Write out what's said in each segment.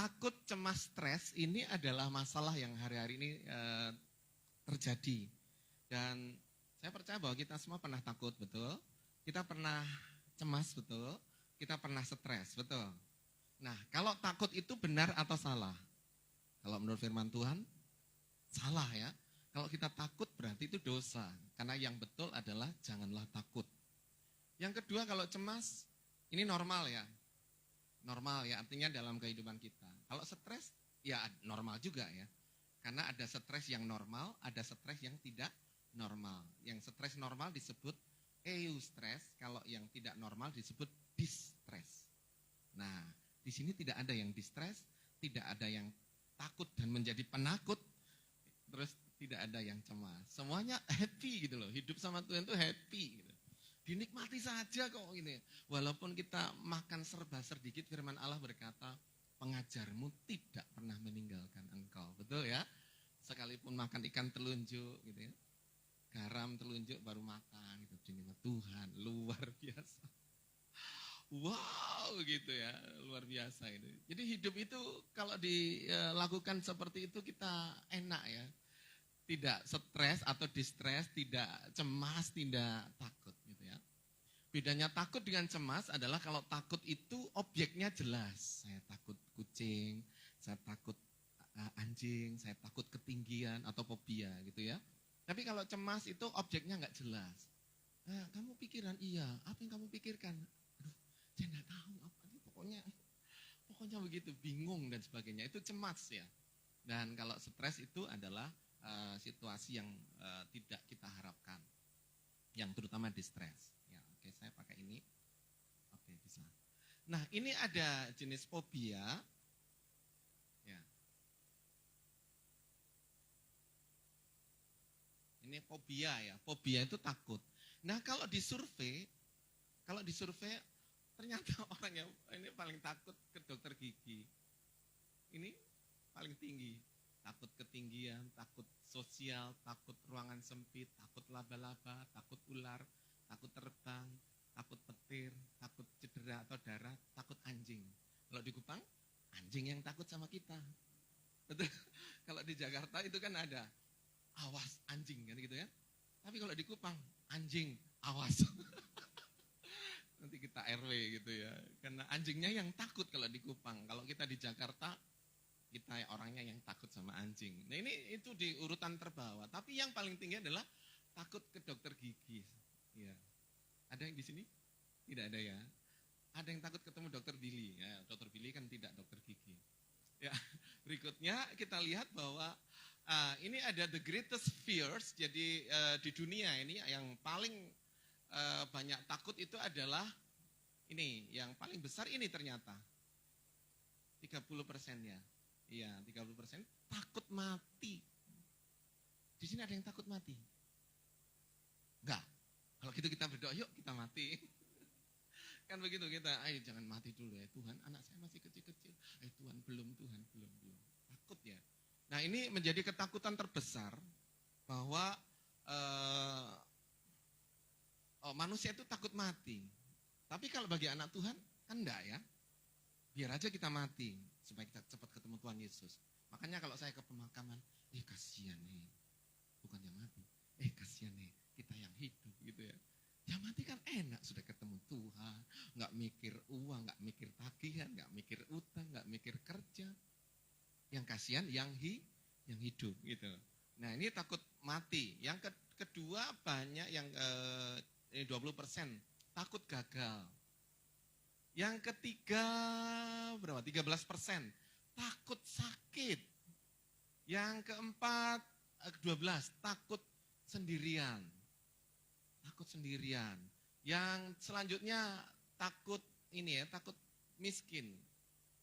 takut, cemas, stres ini adalah masalah yang hari-hari ini terjadi. Dan saya percaya bahwa kita semua pernah takut, betul. Kita pernah cemas, betul. Kita pernah stres, betul. Nah, kalau takut itu benar atau salah? Kalau menurut firman Tuhan, salah ya. Kalau kita takut berarti itu dosa. Karena yang betul adalah janganlah takut. Yang kedua, kalau cemas, ini normal ya. Normal ya, artinya dalam kehidupan kita. Kalau stres, ya normal juga ya. Karena ada stres yang normal, ada stres yang tidak normal. Yang stres normal disebut eustress, kalau yang tidak normal disebut distress. Nah, di sini tidak ada yang distress, tidak ada yang takut dan menjadi penakut, terus tidak ada yang cemas. Semuanya happy gitu loh, hidup sama Tuhan itu happy gitu. Dinikmati saja kok ini. Walaupun kita makan serba sedikit, firman Allah berkata, pengajarmu tidak pernah meninggalkan engkau. Betul ya? Sekalipun makan ikan telunjuk gitu ya. Garam telunjuk baru makan gitu. Dinikmati Tuhan, luar biasa. Wow gitu ya, luar biasa itu. Jadi hidup itu kalau dilakukan seperti itu kita enak ya. Tidak stres atau distress, tidak cemas, tidak takut gitu ya. Bedanya takut dengan cemas adalah kalau takut itu objeknya jelas. Saya takut kucing, saya takut anjing, saya takut ketinggian atau fobia gitu ya. Tapi kalau cemas itu objeknya nggak jelas. Nah, kamu pikiran, iya, apa yang kamu pikirkan? Aduh, saya nggak tahu apa ini, pokoknya begitu, bingung dan sebagainya. Itu cemas ya. Dan kalau stres itu adalah situasi yang tidak kita harapkan, yang terutama distress. Ya, oke, saya pakai ini. Oke, bisa. Nah, ini ada jenis fobia. Ya. Ini fobia ya. Fobia itu takut. Nah, kalau disurvei ternyata orang yang ini paling takut ke dokter gigi. Ini paling tinggi. Takut ketinggian, takut sosial, takut ruangan sempit, takut laba-laba, takut ular, takut terbang, takut petir, takut cedera atau darah, takut anjing. Kalau di Kupang, anjing yang takut sama kita. Betul. Kalau di Jakarta itu kan ada awas anjing kan gitu ya. Tapi kalau di Kupang, anjing awas. Nanti kita RW gitu ya. Karena anjingnya yang takut kalau di Kupang. Kalau kita di Jakarta, kita orangnya yang takut sama anjing. Nah ini itu di urutan terbawah. Tapi yang paling tinggi adalah takut ke dokter gigi. Ya. Ada yang di sini? Tidak ada ya. Ada yang takut ketemu dokter Billy. Ya, dokter Billy kan tidak dokter gigi. Ya. Berikutnya kita lihat bahwa ini ada the greatest fears. Jadi di dunia ini yang paling banyak takut itu adalah ini. Yang paling besar ini ternyata 30%-nya. Iya, 30% takut mati. Di sini ada yang takut mati? Enggak. Kalau gitu kita berdoa, yuk kita mati. Kan begitu kita, ayo jangan mati dulu ya Tuhan, anak saya masih kecil-kecil. Tuhan, belum Tuhan, belum. Takut ya. Nah ini menjadi ketakutan terbesar bahwa manusia itu takut mati. Tapi kalau bagi anak Tuhan, kan enggak ya. Biar aja kita mati, supaya kita cepat ketemu Tuhan Yesus. Makanya kalau saya ke pemakaman, kasihan nih, bukan yang mati. Kasihan nih, kita yang hidup gitu ya. Yang mati kan enak, sudah ketemu Tuhan, nggak mikir uang, nggak mikir tagihan, nggak mikir utang, nggak mikir kerja. Yang kasihan yang hidup gitu. Nah ini takut mati. Yang kedua banyak yang 20% takut gagal. Yang ketiga berapa? 13% takut sakit. Yang keempat 12 takut sendirian. Takut sendirian. Yang selanjutnya takut ini ya, takut miskin.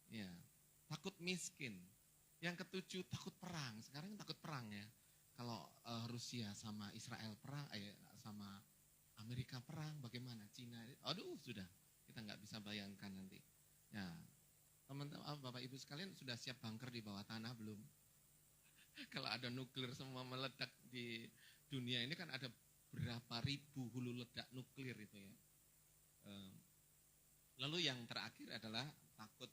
Ya, takut miskin. Yang ketujuh takut perang. Sekarang takut perang ya. Kalau Rusia sama Israel perang, sama Amerika perang, bagaimana? Cina, aduh sudah. Kita nggak bisa bayangkan nanti. Ya, teman-teman, Bapak Ibu sekalian sudah siap bunker di bawah tanah belum? Kalau ada nuklir semua meledak di dunia ini kan ada berapa ribu hulu ledak nuklir itu ya. Lalu yang terakhir adalah takut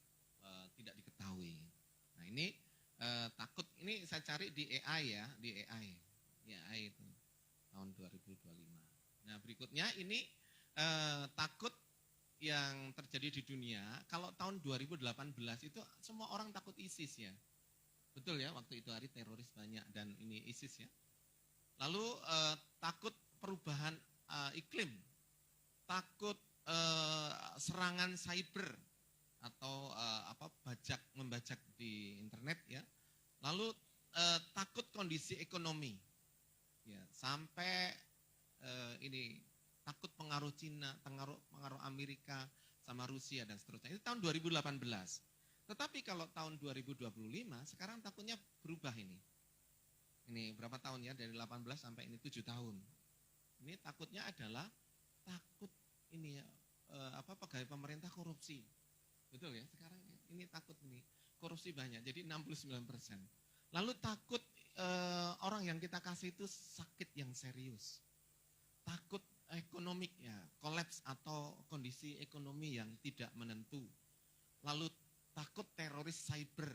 tidak diketahui. saya cari di AI ya, di AI. Ya, AI itu tahun 2025. Nah, berikutnya ini takut yang terjadi di dunia. Kalau tahun 2018 itu semua orang takut ISIS ya. Betul ya, waktu itu hari teroris banyak dan ini ISIS ya. Lalu takut perubahan iklim, takut serangan cyber atau membajak di internet ya. Lalu takut kondisi ekonomi, ya sampai ini takut pengaruh Cina, pengaruh Amerika sama Rusia dan seterusnya. Itu tahun 2018. Tetapi kalau tahun 2025 sekarang takutnya berubah ini. Ini berapa tahun ya, dari 18 sampai ini 7 tahun. Ini takutnya adalah takut ini ya, pegawai pemerintah korupsi. Betul ya, sekarang ini takut ini korupsi banyak, jadi 69%. Lalu takut orang yang kita kasih itu sakit yang serius. Takut ekonomik ya, kolaps atau kondisi ekonomi yang tidak menentu. Lalu takut teroris cyber.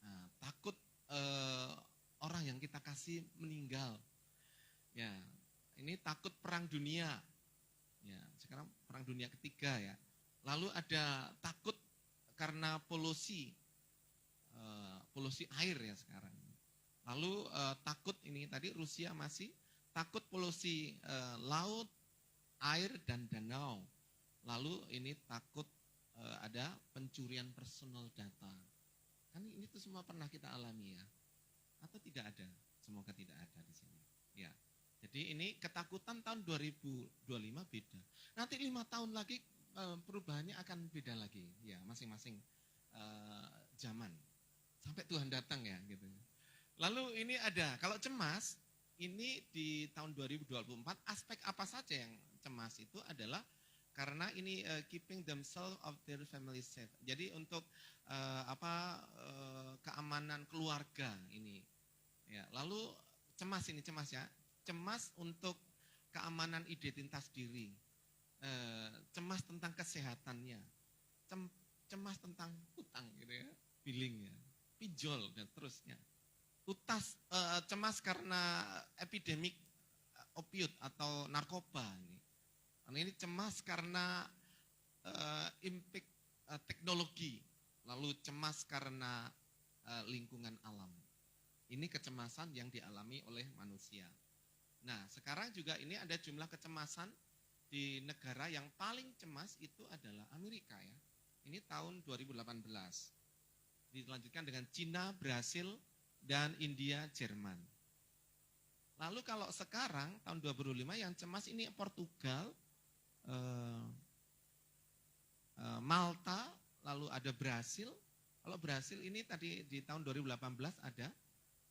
Nah, takut orang yang kita kasih meninggal. Ya, ini takut perang dunia. Ya, sekarang perang dunia ketiga ya. Lalu ada takut karena polusi air ya sekarang. Lalu takut ini tadi Rusia masih takut polusi laut, air dan danau. Lalu ini takut ada pencurian personal data. Kan ini tuh semua pernah kita alami ya. Atau tidak ada? Semoga tidak ada di sini. Ya. Jadi ini ketakutan tahun 2025 beda. Nanti 5 tahun lagi perubahannya akan beda lagi. Ya, masing-masing zaman. Sampai Tuhan datang ya gitu. Lalu ini ada, kalau cemas, ini di tahun 2024 aspek apa saja yang cemas itu adalah karena ini keeping themselves of their family safe. Jadi untuk keamanan keluarga ini. Ya, lalu cemas ya. Cemas untuk keamanan identitas diri. Cemas tentang kesehatannya. Cemas tentang hutang gitu ya, billing ya, pinjol dan terusnya. Cemas karena epidemik opiut atau narkoba ini. Ini cemas karena impact teknologi, lalu cemas karena lingkungan alam. Ini kecemasan yang dialami oleh manusia. Nah, sekarang juga ini ada jumlah kecemasan di negara yang paling cemas itu adalah Amerika ya. Ini tahun 2018. Dilanjutkan dengan Cina, Brasil, dan India, Jerman. Lalu kalau sekarang tahun 2025 yang cemas ini Portugal, Malta, lalu ada Brasil. Kalau Brasil ini tadi di tahun 2018 ada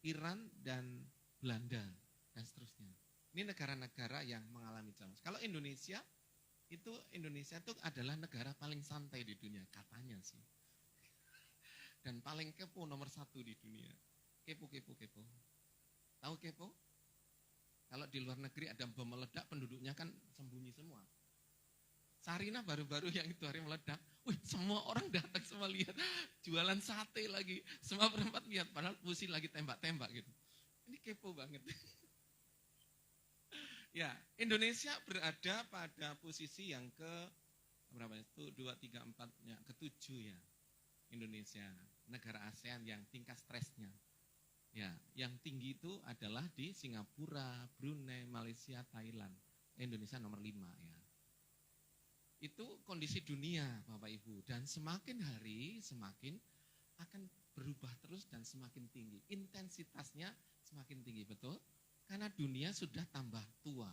Iran dan Belanda dan seterusnya. Ini negara-negara yang mengalami cemas. Kalau Indonesia itu adalah negara paling santai di dunia katanya sih. Dan paling kepo nomor 1 di dunia. Kepo. Tahu kepo? Kalau di luar negeri ada bom meledak, penduduknya kan sembunyi semua. Sarinah baru-baru yang itu hari meledak, semua orang datang semua lihat, jualan sate lagi, semua berempat lihat, padahal pusi lagi tembak-tembak gitu. Ini kepo banget. Ya, Indonesia berada pada posisi yang ke berapa itu? 2, 3, 4, ya, ke-7 ya. Indonesia, negara ASEAN yang tingkat stresnya. Ya, yang tinggi itu adalah di Singapura, Brunei, Malaysia, Thailand. Indonesia nomor 5 ya. Itu kondisi dunia Bapak Ibu, dan semakin hari semakin akan berubah terus dan semakin tinggi. Intensitasnya semakin tinggi, betul? Karena dunia sudah tambah tua.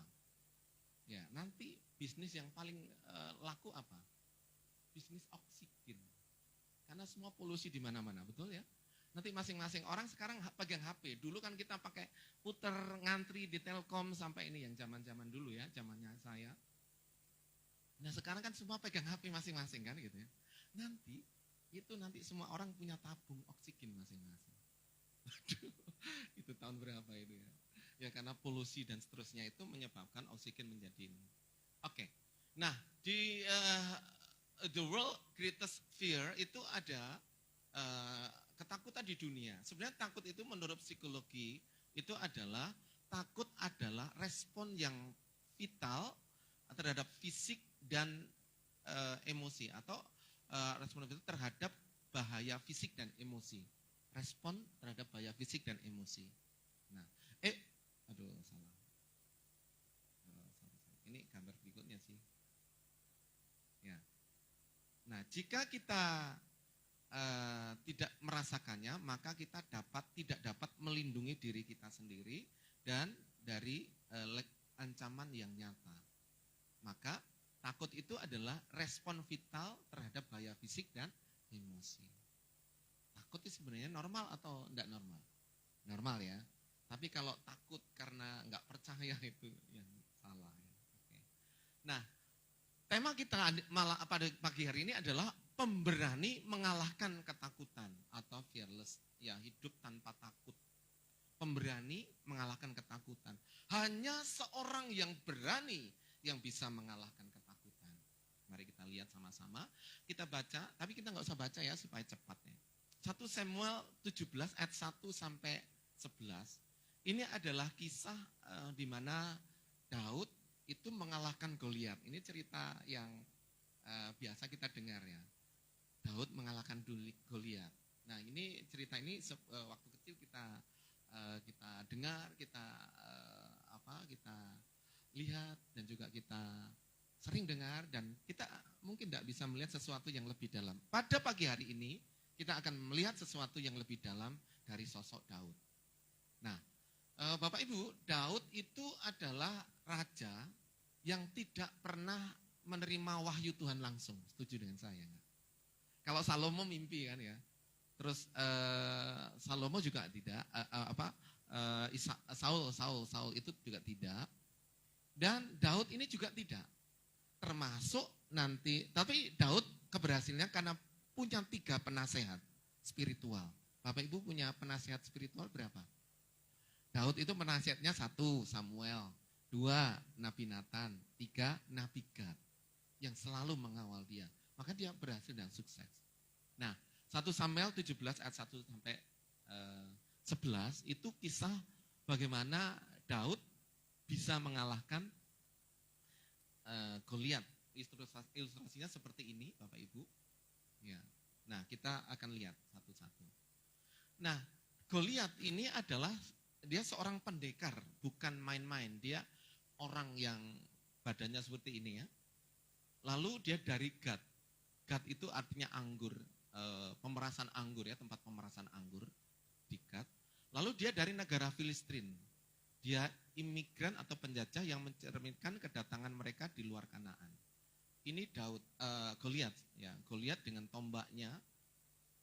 Ya, nanti bisnis yang paling laku apa? Bisnis oksigen. Karena semua polusi di mana-mana, betul ya? Nanti masing-masing orang sekarang pegang HP. Dulu kan kita pakai puter ngantri di Telkom sampai ini yang zaman-zaman dulu ya, zamannya saya. Nah, sekarang kan semua pegang HP masing-masing kan gitu ya. Nanti semua orang punya tabung oksigen masing-masing. Itu tahun berapa itu ya? Ya karena polusi dan seterusnya itu menyebabkan oksigen menjadi ini. Oke. Nah, di The World Greatest Fear itu ada ketakutan di dunia. Sebenarnya takut itu menurut psikologi itu adalah takut adalah respon yang vital terhadap fisik dan emosi atau respon itu terhadap bahaya fisik dan emosi. Respon terhadap bahaya fisik dan emosi. Nah, salah. Ini gambar berikutnya sih. Ya. Nah, jika kita tidak merasakannya, maka kita tidak dapat melindungi diri kita sendiri dan dari ancaman yang nyata. Maka takut itu adalah respon vital terhadap bahaya fisik dan emosi. Takut itu sebenarnya normal atau tidak normal? Normal ya. Tapi kalau takut karena nggak percaya itu yang salah. Ya. Oke. Nah, tema kita malah pada pagi hari ini adalah pemberani mengalahkan ketakutan atau fearless, ya hidup tanpa takut. Pemberani mengalahkan ketakutan. Hanya seorang yang berani yang bisa mengalahkan ketakutan. Mari kita lihat sama-sama. Kita baca, tapi kita nggak usah baca ya supaya cepat ya. 1 Samuel 17 ayat 1 sampai 11. Ini adalah kisah di mana Daud itu mengalahkan Goliat. Ini cerita yang biasa kita dengar ya. Daud mengalahkan Goliat. Nah, ini cerita ini waktu kecil kita dengar, kita lihat dan juga kita sering dengar dan kita mungkin tidak bisa melihat sesuatu yang lebih dalam. Pada pagi hari ini kita akan melihat sesuatu yang lebih dalam dari sosok Daud. Nah, Bapak Ibu, Daud itu adalah raja yang tidak pernah menerima wahyu Tuhan langsung. Setuju dengan saya enggak? Kalau Salomo mimpi kan ya. Terus Salomo juga tidak, Saul itu juga tidak. Dan Daud ini juga tidak. Termasuk nanti, tapi Daud keberhasilannya karena punya 3 penasehat spiritual. Bapak Ibu punya penasehat spiritual berapa? Daud itu penasehatnya 1 Samuel, 2 Nabi Nathan, 3 Nabi Gad yang selalu mengawal dia. Maka dia berhasil dan sukses. Nah, 1 Samuel 17 ayat 1 sampai 11 itu kisah bagaimana Daud bisa mengalahkan Goliat. Ilustrasinya seperti ini, Bapak Ibu. Ya. Nah, kita akan lihat satu-satu. Nah, Goliat ini adalah dia seorang pendekar, bukan main-main. Dia orang yang badannya seperti ini ya. Lalu dia dari Gad. Gad itu artinya anggur, pemerasan anggur ya, tempat pemerasan anggur di Gad. Lalu dia dari negara Filistin. Dia imigran atau penjajah yang mencerminkan kedatangan mereka di luar Kanaan. Ini Goliat ya, Goliat dengan tombaknya,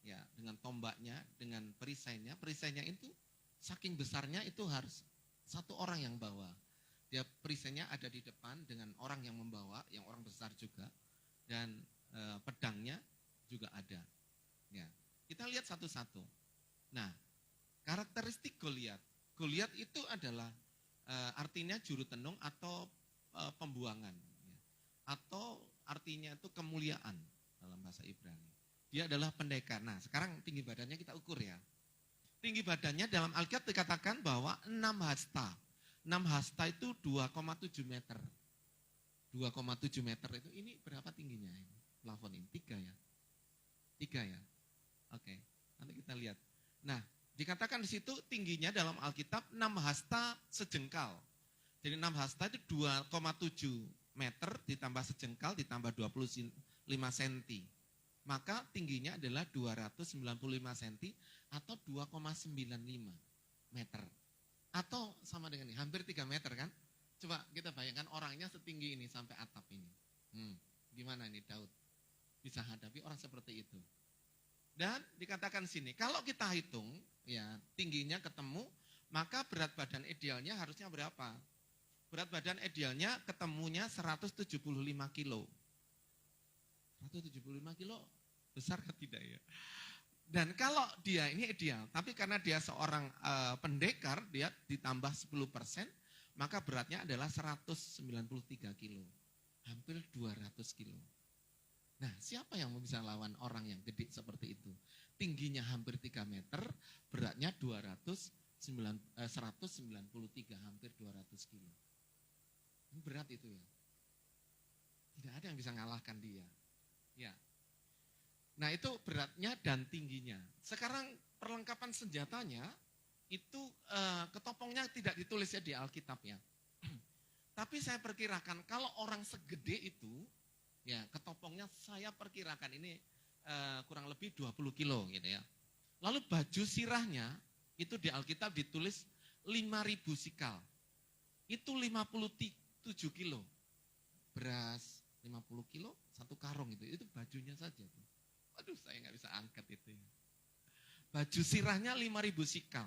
ya, dengan perisainya. Perisainya itu saking besarnya itu harus 1 orang yang bawa. Dia perisainya ada di depan dengan orang yang membawa, yang orang besar juga, dan pedangnya juga ada. Ya, kita lihat satu-satu. Nah, karakteristik Goliat. Goliat itu adalah artinya juru tenung atau pembuangan, ya. Atau artinya itu kemuliaan dalam bahasa Ibrani. Dia adalah pendekar. Nah, sekarang tinggi badannya kita ukur ya. Tinggi badannya dalam Alkitab dikatakan bahwa 6 hasta. 6 hasta itu 2,7 meter. 2,7 meter itu ini berapa tingginya ini? Plafon ini 3 ya. 3 ya. Oke, nanti kita lihat. Nah, dikatakan di situ tingginya dalam Alkitab 6 hasta sejengkal. Jadi 6 hasta itu 2,7 meter ditambah sejengkal ditambah 25 cm. Maka tingginya adalah 295 cm atau 2,95 meter. Atau sama dengan ini, hampir 3 meter kan? Coba kita bayangkan orangnya setinggi ini sampai atap ini. Gimana ini Daud bisa hadapi orang seperti itu? Dan dikatakan sini, kalau kita hitung ya tingginya ketemu, maka berat badan idealnya harusnya berapa? Berat badan idealnya ketemunya 175 kilo. 175 kilo besar kan tidak ya? Dan kalau dia ini ideal, tapi karena dia seorang pendekar, dia ditambah 10%, maka beratnya adalah 193 kilo. Hampir 200 kilo. Nah, siapa yang bisa lawan orang yang gede seperti itu? tingginya hampir 3 meter, beratnya 193, hampir 200 kilo. Ini berat itu ya. Tidak ada yang bisa mengalahkan dia. Ya. Nah itu beratnya dan tingginya. Sekarang perlengkapan senjatanya itu ketopongnya tidak ditulis ya di Alkitab ya. Tapi saya perkirakan kalau orang segede itu, ya ketopongnya saya perkirakan ini kurang lebih 20 kilo gitu ya. Lalu baju sirahnya itu di Alkitab ditulis 5.000 sikal. Itu 57 kilo. Beras 50 kilo, 1 karung itu bajunya saja. Waduh saya nggak bisa angkat itu ya. Baju sirahnya 5.000 sikal.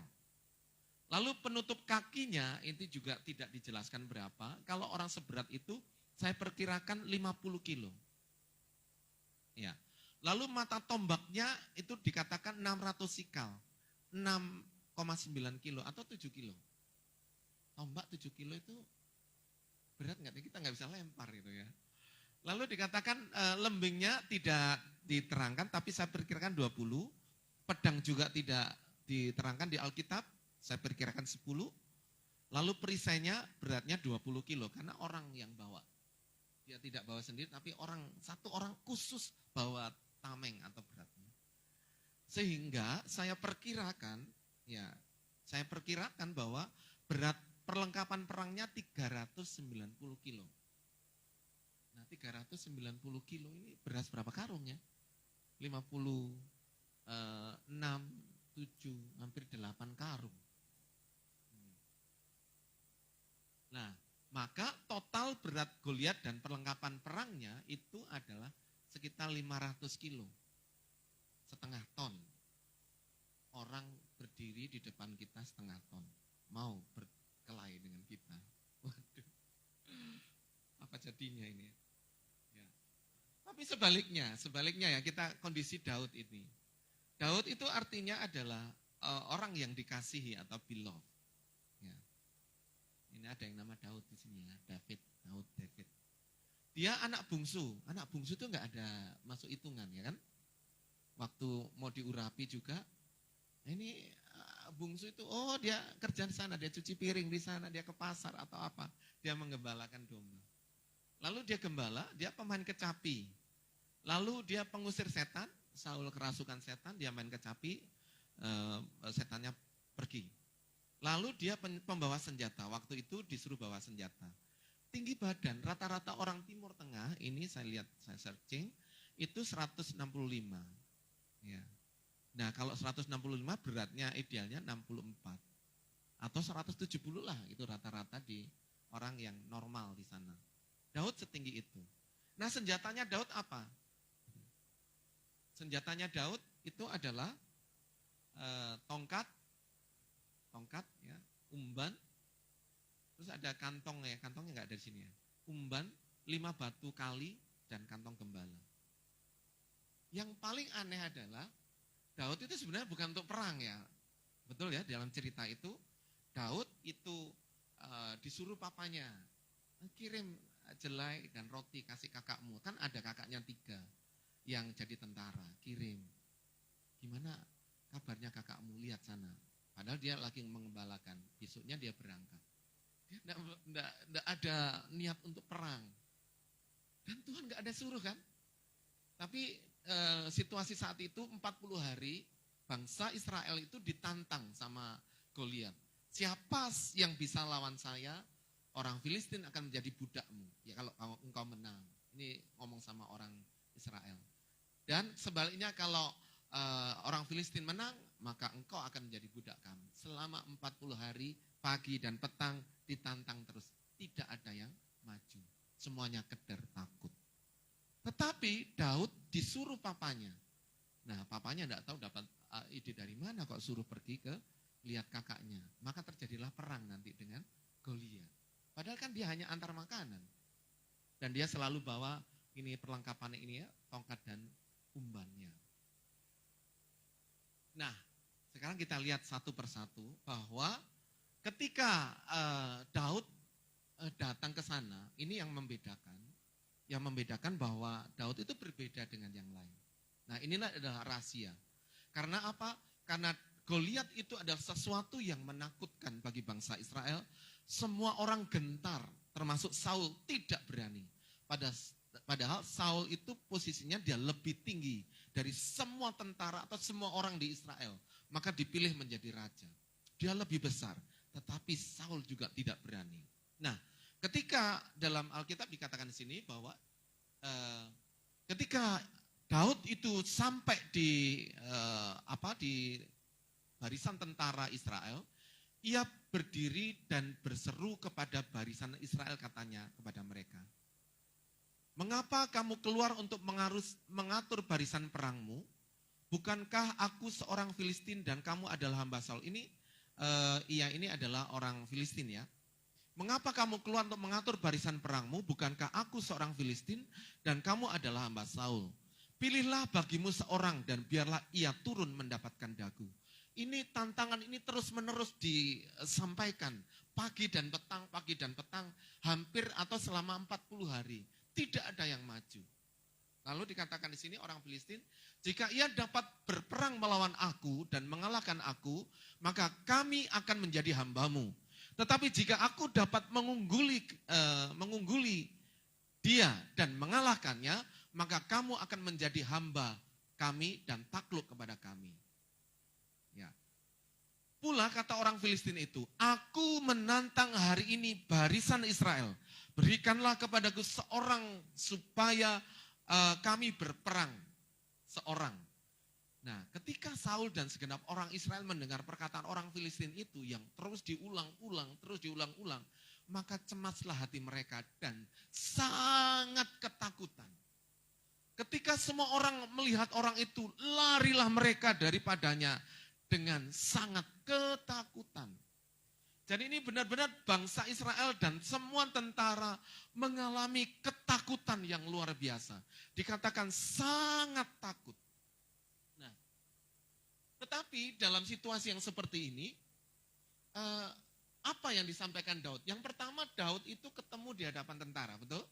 Lalu penutup kakinya itu juga tidak dijelaskan berapa. Kalau orang seberat itu saya perkirakan 50 kilo. Ya. Lalu mata tombaknya itu dikatakan 600 sikal. 6,9 kilo atau 7 kilo. Tombak 7 kilo itu berat nggak? Kita nggak bisa lempar itu ya. Lalu dikatakan lembingnya tidak diterangkan, tapi saya perkirakan 20. Pedang juga tidak diterangkan di Alkitab. Saya perkirakan 10, lalu perisainya beratnya 20 kilo, karena orang yang bawa. Dia tidak bawa sendiri, tapi satu orang khusus bawa tameng atau beratnya. Sehingga saya perkirakan bahwa berat perlengkapan perangnya 390 kilo. Nah 390 kilo ini beras berapa karung ya? 56, 7, hampir 8 karung. Nah, maka total berat Goliat dan perlengkapan perangnya itu adalah sekitar 500 kilo. Setengah ton. Orang berdiri di depan kita setengah ton. Mau berkelahi dengan kita. Waduh. Apa jadinya ini? Ya. Tapi sebaliknya ya, kita kondisi Daud ini. Daud itu artinya adalah orang yang dikasihi atau beloved. Ya. Ini ada yang nama Daud di sini ya, David. Dia anak bungsu itu enggak ada masuk hitungan ya kan. Waktu mau diurapi juga, ini bungsu itu, dia kerja di sana, dia cuci piring di sana, dia ke pasar atau apa, dia menggembalakan domba. Lalu dia gembala, dia pemain kecapi. Lalu dia pengusir setan, Saul kerasukan setan, dia main kecapi, setannya pergi. Lalu dia pembawa senjata, waktu itu disuruh bawa senjata. Tinggi badan, rata-rata orang Timur Tengah, ini saya searching, itu 165. Ya. Nah kalau 165 beratnya idealnya 64. Atau 170 lah, itu rata-rata di orang yang normal di sana. Daud setinggi itu. Nah senjatanya Daud apa? Senjatanya Daud itu adalah tongkat ya, umban, terus ada kantongnya nggak ada di sini ya. Umban, 5 batu kali dan kantong gembala. Yang paling aneh adalah Daud itu sebenarnya bukan untuk perang ya. Betul ya, dalam cerita itu Daud itu disuruh papanya, kirim jelai dan roti kasih kakakmu. Kan ada kakaknya 3 yang jadi tentara, kirim. Gimana kabarnya kakakmu, lihat sana. Padahal dia lagi mengembalakan, besoknya dia berangkat. Dia tidak ada niat untuk perang. Dan Tuhan nggak ada suruh kan. Tapi situasi saat itu 40 hari bangsa Israel itu ditantang sama Goliat. Siapa yang bisa lawan saya? Orang Filistin akan menjadi budakmu. Ya kalau engkau menang. Ini ngomong sama orang Israel. Dan sebaliknya kalau orang Filistin menang, maka engkau akan menjadi budak kami. Selama 40 hari, pagi dan petang, ditantang terus. Tidak ada yang maju. Semuanya keder, takut. Tetapi Daud disuruh papanya. Nah papanya tidak tahu dapat ide dari mana kok suruh pergi ke lihat kakaknya. Maka terjadilah perang nanti dengan Goliat. Padahal kan dia hanya antar makanan. Dan dia selalu bawa ini perlengkapannya ini ya, tongkat dan umbannya. Nah, sekarang kita lihat satu persatu bahwa ketika Daud datang ke sana, ini yang membedakan bahwa Daud itu berbeda dengan yang lain. Nah, inilah adalah rahasia. Karena apa? Karena Goliat itu adalah sesuatu yang menakutkan bagi bangsa Israel. Semua orang gentar, termasuk Saul, tidak berani. Padahal Saul itu posisinya dia lebih tinggi dari semua tentara atau semua orang di Israel. Maka dipilih menjadi raja. Dia lebih besar, tetapi Saul juga tidak berani. Nah, ketika dalam Alkitab dikatakan di sini bahwa ketika Daud itu sampai di barisan tentara Israel, ia berdiri dan berseru kepada barisan Israel, katanya kepada mereka, "Mengapa kamu keluar untuk mengatur barisan perangmu? Bukankah aku seorang Filistin dan kamu adalah hamba Saul?" Ini adalah orang Filistin ya. "Mengapa kamu keluar untuk mengatur barisan perangmu? Bukankah aku seorang Filistin dan kamu adalah hamba Saul? Pilihlah bagimu seorang dan biarlah ia turun mendapatkan dagu." Ini tantangan ini terus-menerus disampaikan pagi dan petang, hampir atau selama 40 hari. Tidak ada yang maju. Lalu dikatakan di sini orang Filistin, "Jika ia dapat berperang melawan aku dan mengalahkan aku, maka kami akan menjadi hambamu. Tetapi jika aku dapat mengungguli dia dan mengalahkannya, maka kamu akan menjadi hamba kami dan takluk kepada kami." Ya. Pula kata orang Filistin itu, "Aku menantang hari ini barisan Israel. Berikanlah kepadaku seorang supaya kami berperang seorang." Nah, ketika Saul dan segenap orang Israel mendengar perkataan orang Filistin itu yang terus diulang-ulang, maka cemaslah hati mereka dan sangat ketakutan. Ketika semua orang melihat orang itu, larilah mereka daripadanya dengan sangat ketakutan. Jadi ini benar-benar bangsa Israel dan semua tentara mengalami ketakutan yang luar biasa. Dikatakan sangat takut. Nah, tetapi dalam situasi yang seperti ini, apa yang disampaikan Daud? Yang pertama, Daud itu ketemu di hadapan tentara, betul?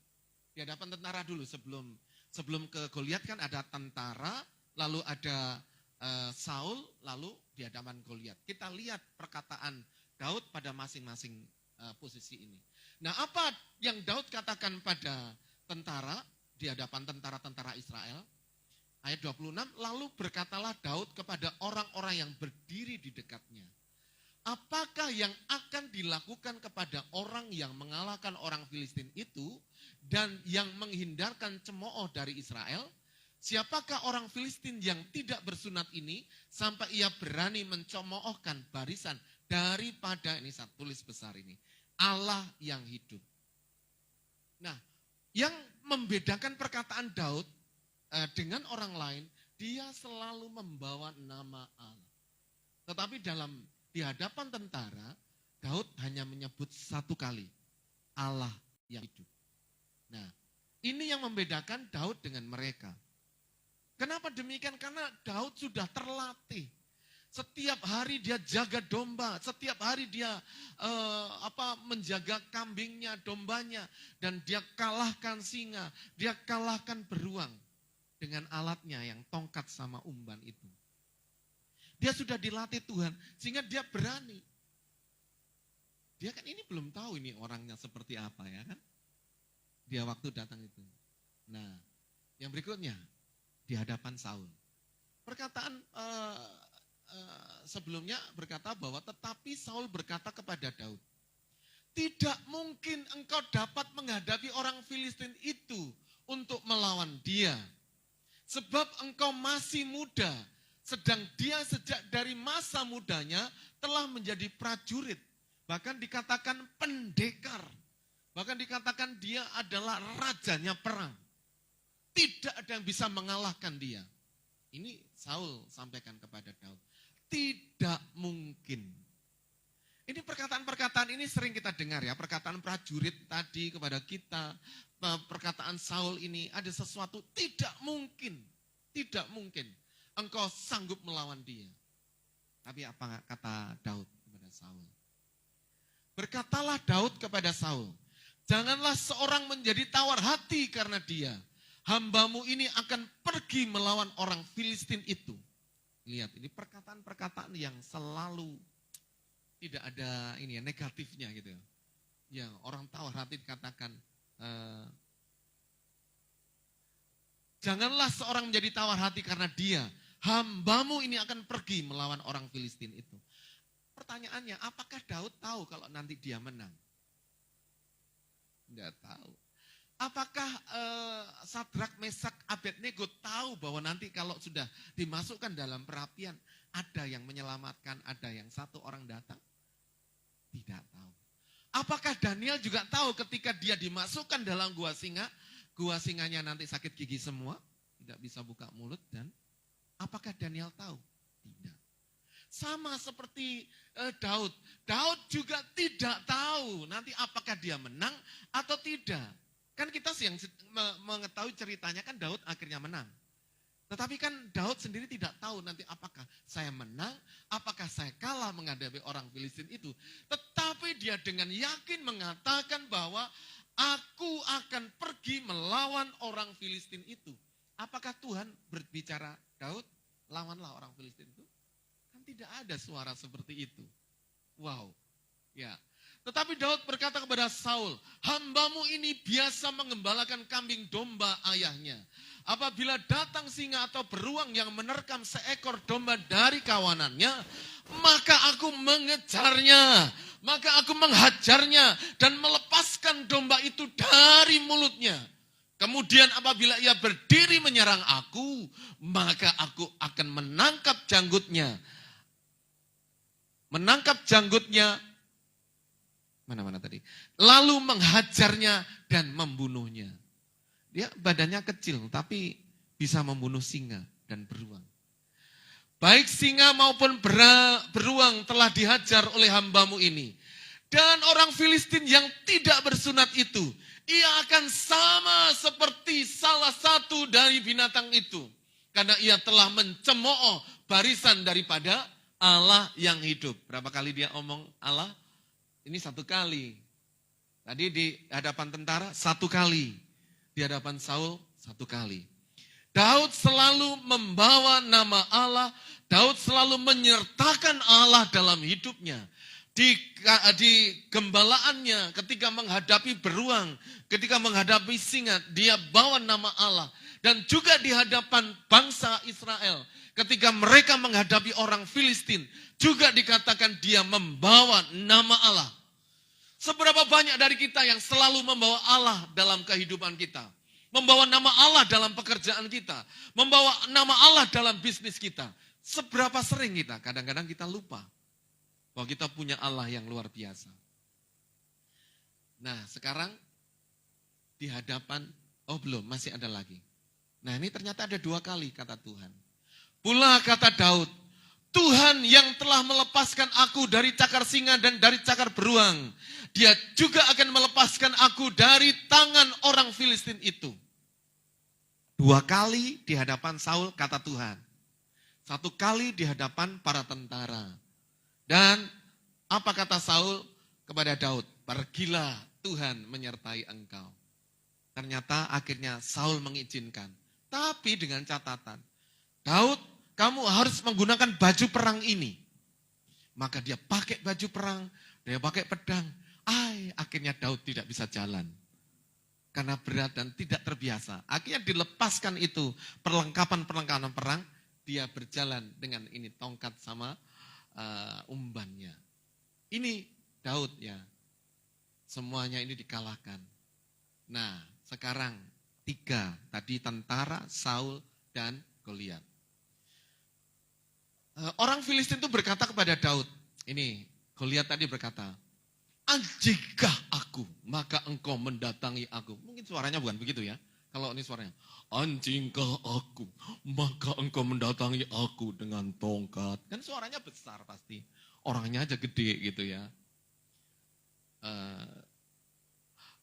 Di hadapan tentara dulu sebelum ke Goliat kan ada tentara, lalu ada Saul, lalu di hadapan Goliat. Kita lihat perkataan Daud pada masing-masing posisi ini. Nah, apa yang Daud katakan pada tentara di hadapan tentara-tentara Israel? Ayat 26, "Lalu berkatalah Daud kepada orang-orang yang berdiri di dekatnya, apakah yang akan dilakukan kepada orang yang mengalahkan orang Filistin itu dan yang menghindarkan cemooh dari Israel? Siapakah orang Filistin yang tidak bersunat ini sampai ia berani mencemoohkan barisan daripada," ini saya tulis besar ini, "Allah yang hidup." Nah, yang membedakan perkataan Daud dengan orang lain, dia selalu membawa nama Allah. Tetapi di hadapan tentara, Daud hanya menyebut satu kali, Allah yang hidup. Nah, ini yang membedakan Daud dengan mereka. Kenapa demikian? Karena Daud sudah terlatih. Setiap hari dia jaga domba, setiap hari dia menjaga kambingnya, dombanya, dan dia kalahkan singa, dia kalahkan beruang dengan alatnya yang tongkat sama umban itu. Dia sudah dilatih Tuhan sehingga dia berani. Dia kan ini belum tahu ini orangnya seperti apa ya kan? Dia waktu datang itu. Nah, yang berikutnya di hadapan Saul. Perkataan sebelumnya berkata bahwa tetapi Saul berkata kepada Daud, "Tidak mungkin engkau dapat menghadapi orang Filistin itu untuk melawan dia. Sebab engkau masih muda, sedang dia sejak dari masa mudanya telah menjadi prajurit. Bahkan dikatakan pendekar. Bahkan dikatakan dia adalah rajanya perang. Tidak ada yang bisa mengalahkan dia." Ini Saul sampaikan kepada Daud. Tidak mungkin. Ini perkataan-perkataan ini sering kita dengar ya. Perkataan prajurit tadi kepada kita. Perkataan Saul ini ada sesuatu tidak mungkin. Tidak mungkin. Engkau sanggup melawan dia. Tapi apa kata Daud kepada Saul? Berkatalah Daud kepada Saul, "Janganlah seorang menjadi tawar hati karena dia. Hambamu ini akan pergi melawan orang Filistin itu." Lihat, ini perkataan-perkataan yang selalu tidak ada ini ya, negatifnya gitu ya. Ya, orang tawar hati dikatakan, janganlah seorang menjadi tawar hati karena dia, hambamu ini akan pergi melawan orang Filistin itu. Pertanyaannya, apakah Daud tahu kalau nanti dia menang? Enggak tahu. Apakah Sadrak, Mesak, Abednego tahu bahwa nanti kalau sudah dimasukkan dalam perapian, ada yang menyelamatkan, ada yang satu orang datang? Tidak tahu. Apakah Daniel juga tahu ketika dia dimasukkan dalam gua singanya nanti sakit gigi semua, tidak bisa buka mulut, dan apakah Daniel tahu? Tidak. Sama seperti Daud. Daud juga tidak tahu nanti apakah dia menang atau tidak. Kan kita yang mengetahui ceritanya kan Daud akhirnya menang. Tetapi kan Daud sendiri tidak tahu nanti apakah saya menang, apakah saya kalah menghadapi orang Filistin itu. Tetapi dia dengan yakin mengatakan bahwa aku akan pergi melawan orang Filistin itu. Apakah Tuhan berbicara, Daud, lawanlah orang Filistin itu? Kan tidak ada suara seperti itu. Wow. Ya. Tetapi Daud berkata kepada Saul, hambamu ini biasa mengembalakan kambing domba ayahnya. Apabila datang singa atau beruang yang menerkam seekor domba dari kawanannya, maka aku mengejarnya, maka aku menghajarnya dan melepaskan domba itu dari mulutnya. Kemudian apabila ia berdiri menyerang aku, maka aku akan menangkap janggutnya. Mana tadi? Lalu menghajarnya dan membunuhnya. Dia badannya kecil tapi bisa membunuh singa dan beruang. Baik singa maupun beruang telah dihajar oleh hambamu ini. Dan orang Filistin yang tidak bersunat itu, ia akan sama seperti salah satu dari binatang itu. Karena ia telah mencemooh barisan daripada Allah yang hidup. Berapa kali dia omong Allah? Ini satu kali. Tadi di hadapan tentara satu kali. Di hadapan Saul satu kali. Daud selalu membawa nama Allah. Daud selalu menyertakan Allah dalam hidupnya. Di gembalaannya ketika menghadapi beruang, ketika menghadapi singa, dia bawa nama Allah. Dan juga di hadapan bangsa Israel, ketika mereka menghadapi orang Filistin, juga dikatakan dia membawa nama Allah. Seberapa banyak dari kita yang selalu membawa Allah dalam kehidupan kita. Membawa nama Allah dalam pekerjaan kita. Membawa nama Allah dalam bisnis kita. Seberapa sering kita, kadang-kadang kita lupa bahwa kita punya Allah yang luar biasa. Nah sekarang di hadapan, belum, masih ada lagi. Nah ini ternyata ada 2 kali kata Tuhan. Pula kata Daud, Tuhan yang telah melepaskan aku dari cakar singa dan dari cakar beruang. Dia juga akan melepaskan aku dari tangan orang Filistin itu. 2 kali di hadapan Saul kata Tuhan. 1 kali di hadapan para tentara. Dan apa kata Saul kepada Daud? Pergilah, Tuhan menyertai engkau. Ternyata akhirnya Saul mengizinkan. Tapi dengan catatan, Daud, kamu harus menggunakan baju perang ini. Maka dia pakai baju perang, dia pakai pedang. Akhirnya Daud tidak bisa jalan. Karena berat dan tidak terbiasa. Akhirnya dilepaskan itu perlengkapan-perlengkapan perang. Dia berjalan dengan ini tongkat sama umbannya. Ini Daud ya. Semuanya ini dikalahkan. Nah sekarang 3. Tadi tentara, Saul, dan Goliat. Orang Filistin itu berkata kepada Daud. Ini Goliat tadi berkata, anjingkah aku, maka engkau mendatangi aku. Mungkin suaranya bukan begitu ya. Kalau ini suaranya, anjingkah aku, maka engkau mendatangi aku dengan tongkat. Kan suaranya besar pasti. Orangnya aja gede gitu ya.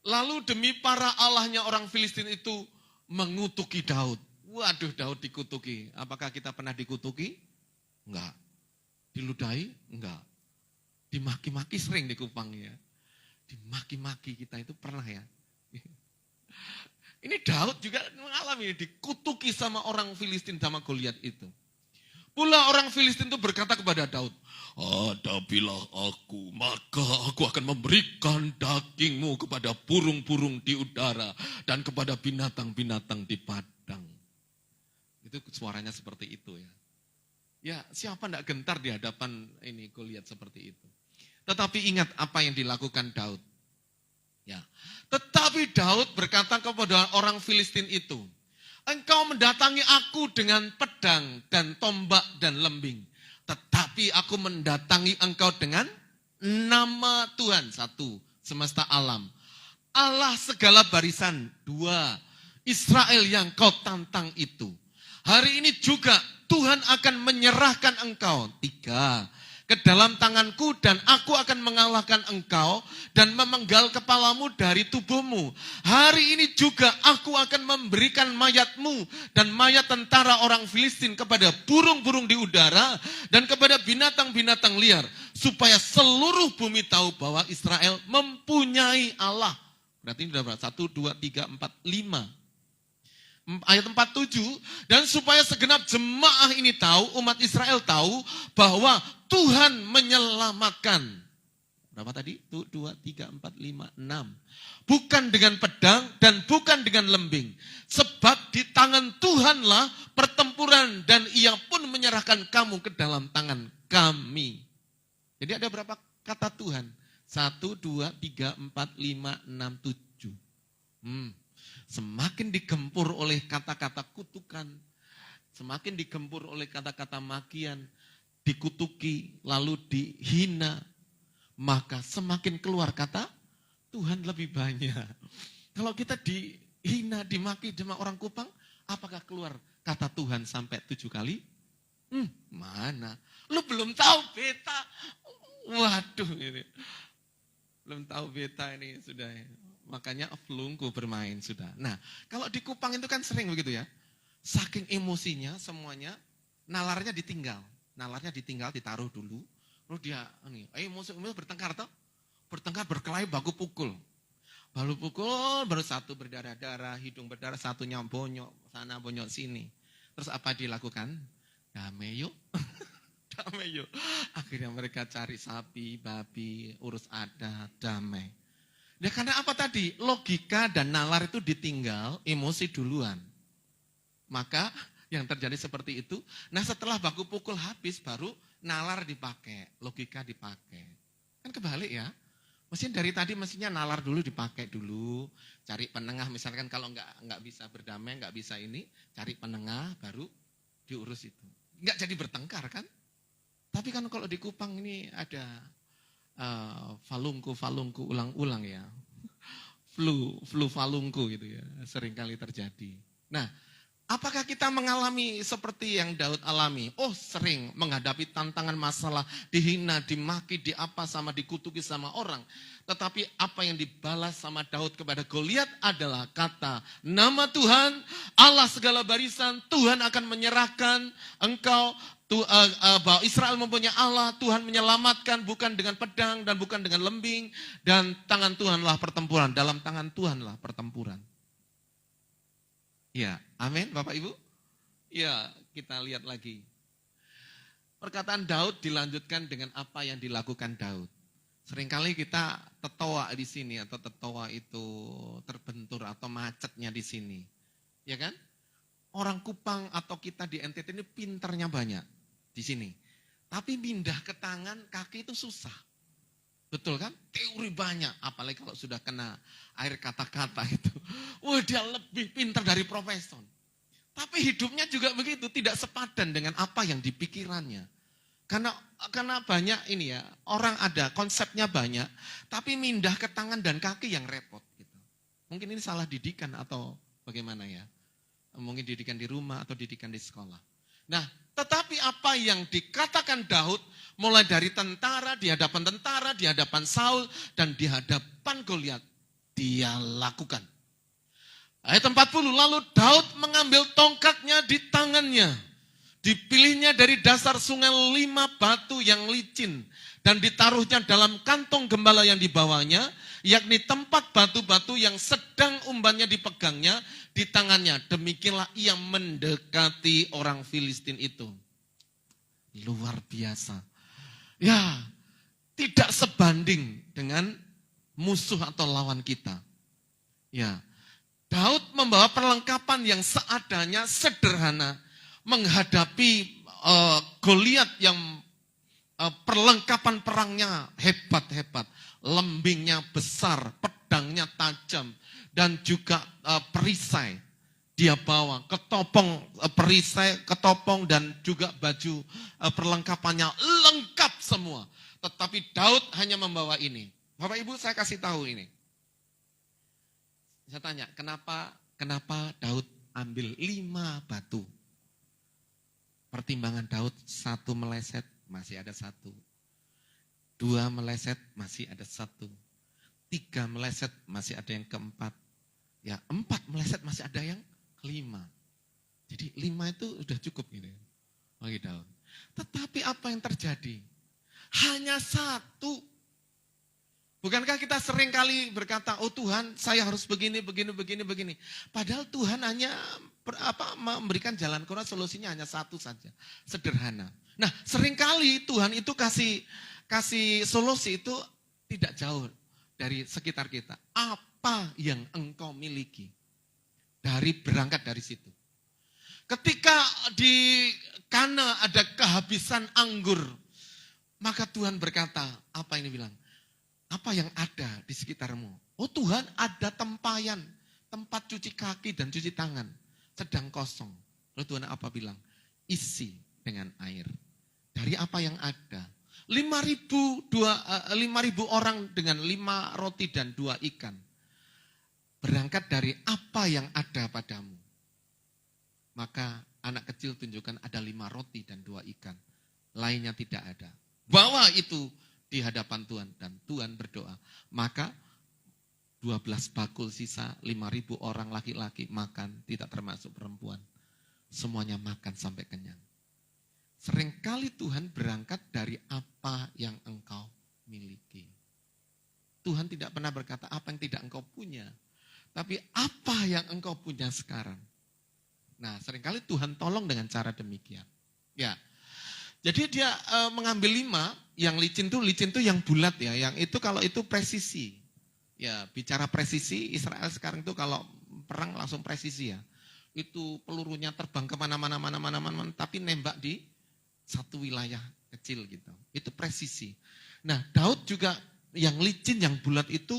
Lalu demi para allahnya orang Filistin itu mengutuki Daud. Waduh, Daud dikutuki. Apakah kita pernah dikutuki? Enggak. Diludahi? Enggak. Dimaki-maki sering di Kupang ya. Dimaki-maki kita itu pernah ya. Ini Daud juga mengalami dikutuki sama orang Filistin sama Goliat itu. Pula orang Filistin itu berkata kepada Daud, hadapilah aku, maka aku akan memberikan dagingmu kepada burung-burung di udara dan kepada binatang-binatang di padang. Itu suaranya seperti itu ya. Ya, siapa tidak gentar di hadapan ini Goliat seperti itu. Tetapi ingat apa yang dilakukan Daud. Ya. Tetapi Daud berkata kepada orang Filistin itu, engkau mendatangi aku dengan pedang dan tombak dan lembing. Tetapi aku mendatangi engkau dengan nama Tuhan. 1, semesta alam. Allah segala barisan. 2, Israel yang kau tantang itu. Hari ini juga Tuhan akan menyerahkan engkau. 3, ke dalam tanganku dan aku akan mengalahkan engkau dan memenggal kepalamu dari tubuhmu. Hari ini juga aku akan memberikan mayatmu dan mayat tentara orang Filistin kepada burung-burung di udara dan kepada binatang-binatang liar. Supaya seluruh bumi tahu bahwa Israel mempunyai Allah. Berarti ini sudah berapa? 1, 2, 3, 4, 5. Ayat 47, dan supaya segenap jemaah ini tahu, umat Israel tahu bahwa Tuhan menyelamatkan. Berapa tadi? 2, 3, 4, 5, 6. Bukan dengan pedang dan bukan dengan lembing. Sebab di tangan Tuhanlah pertempuran dan ia pun menyerahkan kamu ke dalam tangan kami. Jadi ada berapa kata Tuhan? 1, 2, 3, 4, 5, 6, 7. Semakin digempur oleh kata-kata kutukan, semakin digempur oleh kata-kata makian, dikutuki, lalu dihina, maka semakin keluar kata Tuhan lebih banyak. Kalau kita dihina, dimaki sama orang Kupang, apakah keluar kata Tuhan sampai 7 kali? Mana? Lu belum tahu beta. Waduh ini. Belum tahu beta ini sudah. Makanya flungku bermain sudah. Nah, kalau di Kupang itu kan sering begitu ya. Saking emosinya semuanya, nalarnya ditinggal. Nalarnya ditinggal, ditaruh dulu. Lalu dia, emosi bertengkar toh. Bertengkar, berkelahi, baku pukul. Baru pukul, baru satu berdarah-darah, hidung berdarah, satunya bonyok, sana bonyok sini. Terus apa dilakukan? Damai yuk. Damai yuk. Akhirnya mereka cari sapi, babi, urus adat, damai. Nah, karena apa tadi? Logika dan nalar itu ditinggal, emosi duluan. Maka yang terjadi seperti itu. Nah, setelah baku pukul habis baru nalar dipakai, logika dipakai. Kan kebalik ya. Mestinya dari tadi mestinya nalar dulu dipakai dulu, cari penengah misalkan kalau nggak bisa berdamai, nggak bisa ini, cari penengah baru diurus itu. Nggak jadi bertengkar kan? Tapi kan kalau di Kupang ini ada falungku ulang-ulang ya. Flu falungku gitu ya, seringkali terjadi. Nah, apakah kita mengalami seperti yang Daud alami? Oh, sering menghadapi tantangan masalah, dihina, dimaki, diapa sama dikutuki sama orang. Tetapi apa yang dibalas sama Daud kepada Goliat adalah kata nama Tuhan, Allah segala barisan, Tuhan akan menyerahkan engkau. Bahwa Israel mempunyai Allah, Tuhan menyelamatkan bukan dengan pedang dan bukan dengan lembing, dan tangan Tuhanlah pertempuran, dalam tangan Tuhanlah pertempuran. Ya, amin Bapak Ibu. Ya, kita lihat lagi. Perkataan Daud dilanjutkan dengan apa yang dilakukan Daud. Seringkali kita tertawa di sini atau tertawa itu terbentur atau macetnya di sini. Ya kan? Orang Kupang atau kita di NTT ini pinternya banyak. Di sini. Tapi pindah ke tangan, kaki itu susah. Betul kan? Teori banyak, apalagi kalau sudah kena air kata-kata itu. Wah, dia lebih pintar dari profesor. Tapi hidupnya juga begitu, tidak sepadan dengan apa yang dipikirannya. Karena banyak ini ya, orang ada, konsepnya banyak, tapi pindah ke tangan dan kaki yang repot. Gitu. Mungkin ini salah didikan atau bagaimana ya. Mungkin didikan di rumah atau didikan di sekolah. Nah, tetapi apa yang dikatakan Daud mulai dari tentara, di hadapan Saul, dan di hadapan Goliat, dia lakukan. Ayat 40, lalu Daud mengambil tongkatnya di tangannya. Dipilihnya dari dasar sungai 5 batu yang licin. Dan ditaruhnya dalam kantong gembala yang dibawanya, yakni tempat batu-batu yang sedang umbannya dipegangnya di tangannya. Demikianlah ia mendekati orang Filistin itu. luar biasa. Ya, tidak sebanding dengan musuh atau lawan kita. Ya, Daud membawa perlengkapan yang seadanya, sederhana, menghadapi Goliat yang perlengkapan perangnya hebat-hebat, lembingnya besar, pedangnya tajam, dan juga perisai dia bawa, ketopong perisai, ketopong dan juga baju perlengkapannya lengkap semua. Tetapi Daud hanya membawa ini. Bapak Ibu, saya kasih tahu ini. Saya tanya, kenapa Daud ambil 5 batu? Pertimbangan Daud, 1 meleset, masih ada 1. 2 meleset, masih ada 1. 3 meleset, masih ada yang keempat. Ya, 4 meleset, masih ada yang kelima. Jadi 5 itu sudah cukup gitu bagi Daud. Tetapi apa yang terjadi? Hanya 1. Bukankah kita sering kali berkata, oh Tuhan saya harus begini. Padahal Tuhan hanya memberikan jalan keluar, solusinya hanya 1 saja. Sederhana. Nah seringkali Tuhan itu kasih solusi itu tidak jauh dari sekitar kita. Apa yang engkau miliki? Berangkat dari situ. Ketika di Kana ada kehabisan anggur, maka Tuhan berkata, apa ini bilang? Apa yang ada di sekitarmu? Oh Tuhan, ada tempayan, tempat cuci kaki dan cuci tangan, sedang kosong. Lalu Tuhan apa bilang? Isi dengan air. Dari apa yang ada? 5.000 orang dengan 5 roti dan 2 ikan. Berangkat dari apa yang ada padamu. Maka anak kecil tunjukkan ada 5 roti dan 2 ikan. Lainnya tidak ada. Bawa itu di hadapan Tuhan dan Tuhan berdoa. Maka 12 bakul sisa, 5.000 orang laki-laki makan, tidak termasuk perempuan. Semuanya makan sampai kenyang. Seringkali Tuhan berangkat dari apa yang engkau miliki. Tuhan tidak pernah berkata apa yang tidak engkau punya. Tapi apa yang engkau punya sekarang. Nah seringkali Tuhan tolong dengan cara demikian. Ya. Jadi dia mengambil 5, yang licin tuh yang bulat ya, yang itu kalau itu presisi. Ya, bicara presisi, Israel sekarang itu kalau perang langsung presisi ya. Itu pelurunya terbang kemana-mana, tapi nembak di satu wilayah kecil gitu. Itu presisi. Nah, Daud juga yang licin, yang bulat itu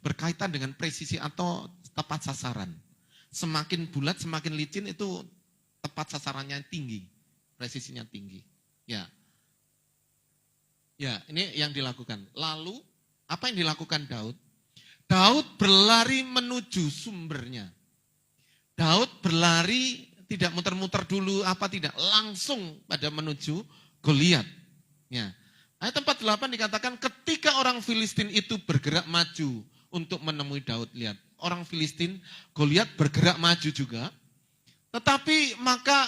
berkaitan dengan presisi atau tepat sasaran. Semakin bulat, semakin licin itu tepat sasarannya tinggi, presisinya tinggi. Ya, ini yang dilakukan. Lalu apa yang dilakukan Daud? Daud berlari menuju sumbernya. Daud berlari tidak muter-muter dulu, langsung pada menuju Goliat. Ya. Ayat 48 dikatakan ketika orang Filistin itu bergerak maju untuk menemui Daud. Lihat, orang Filistin, Goliat bergerak maju juga. Tetapi maka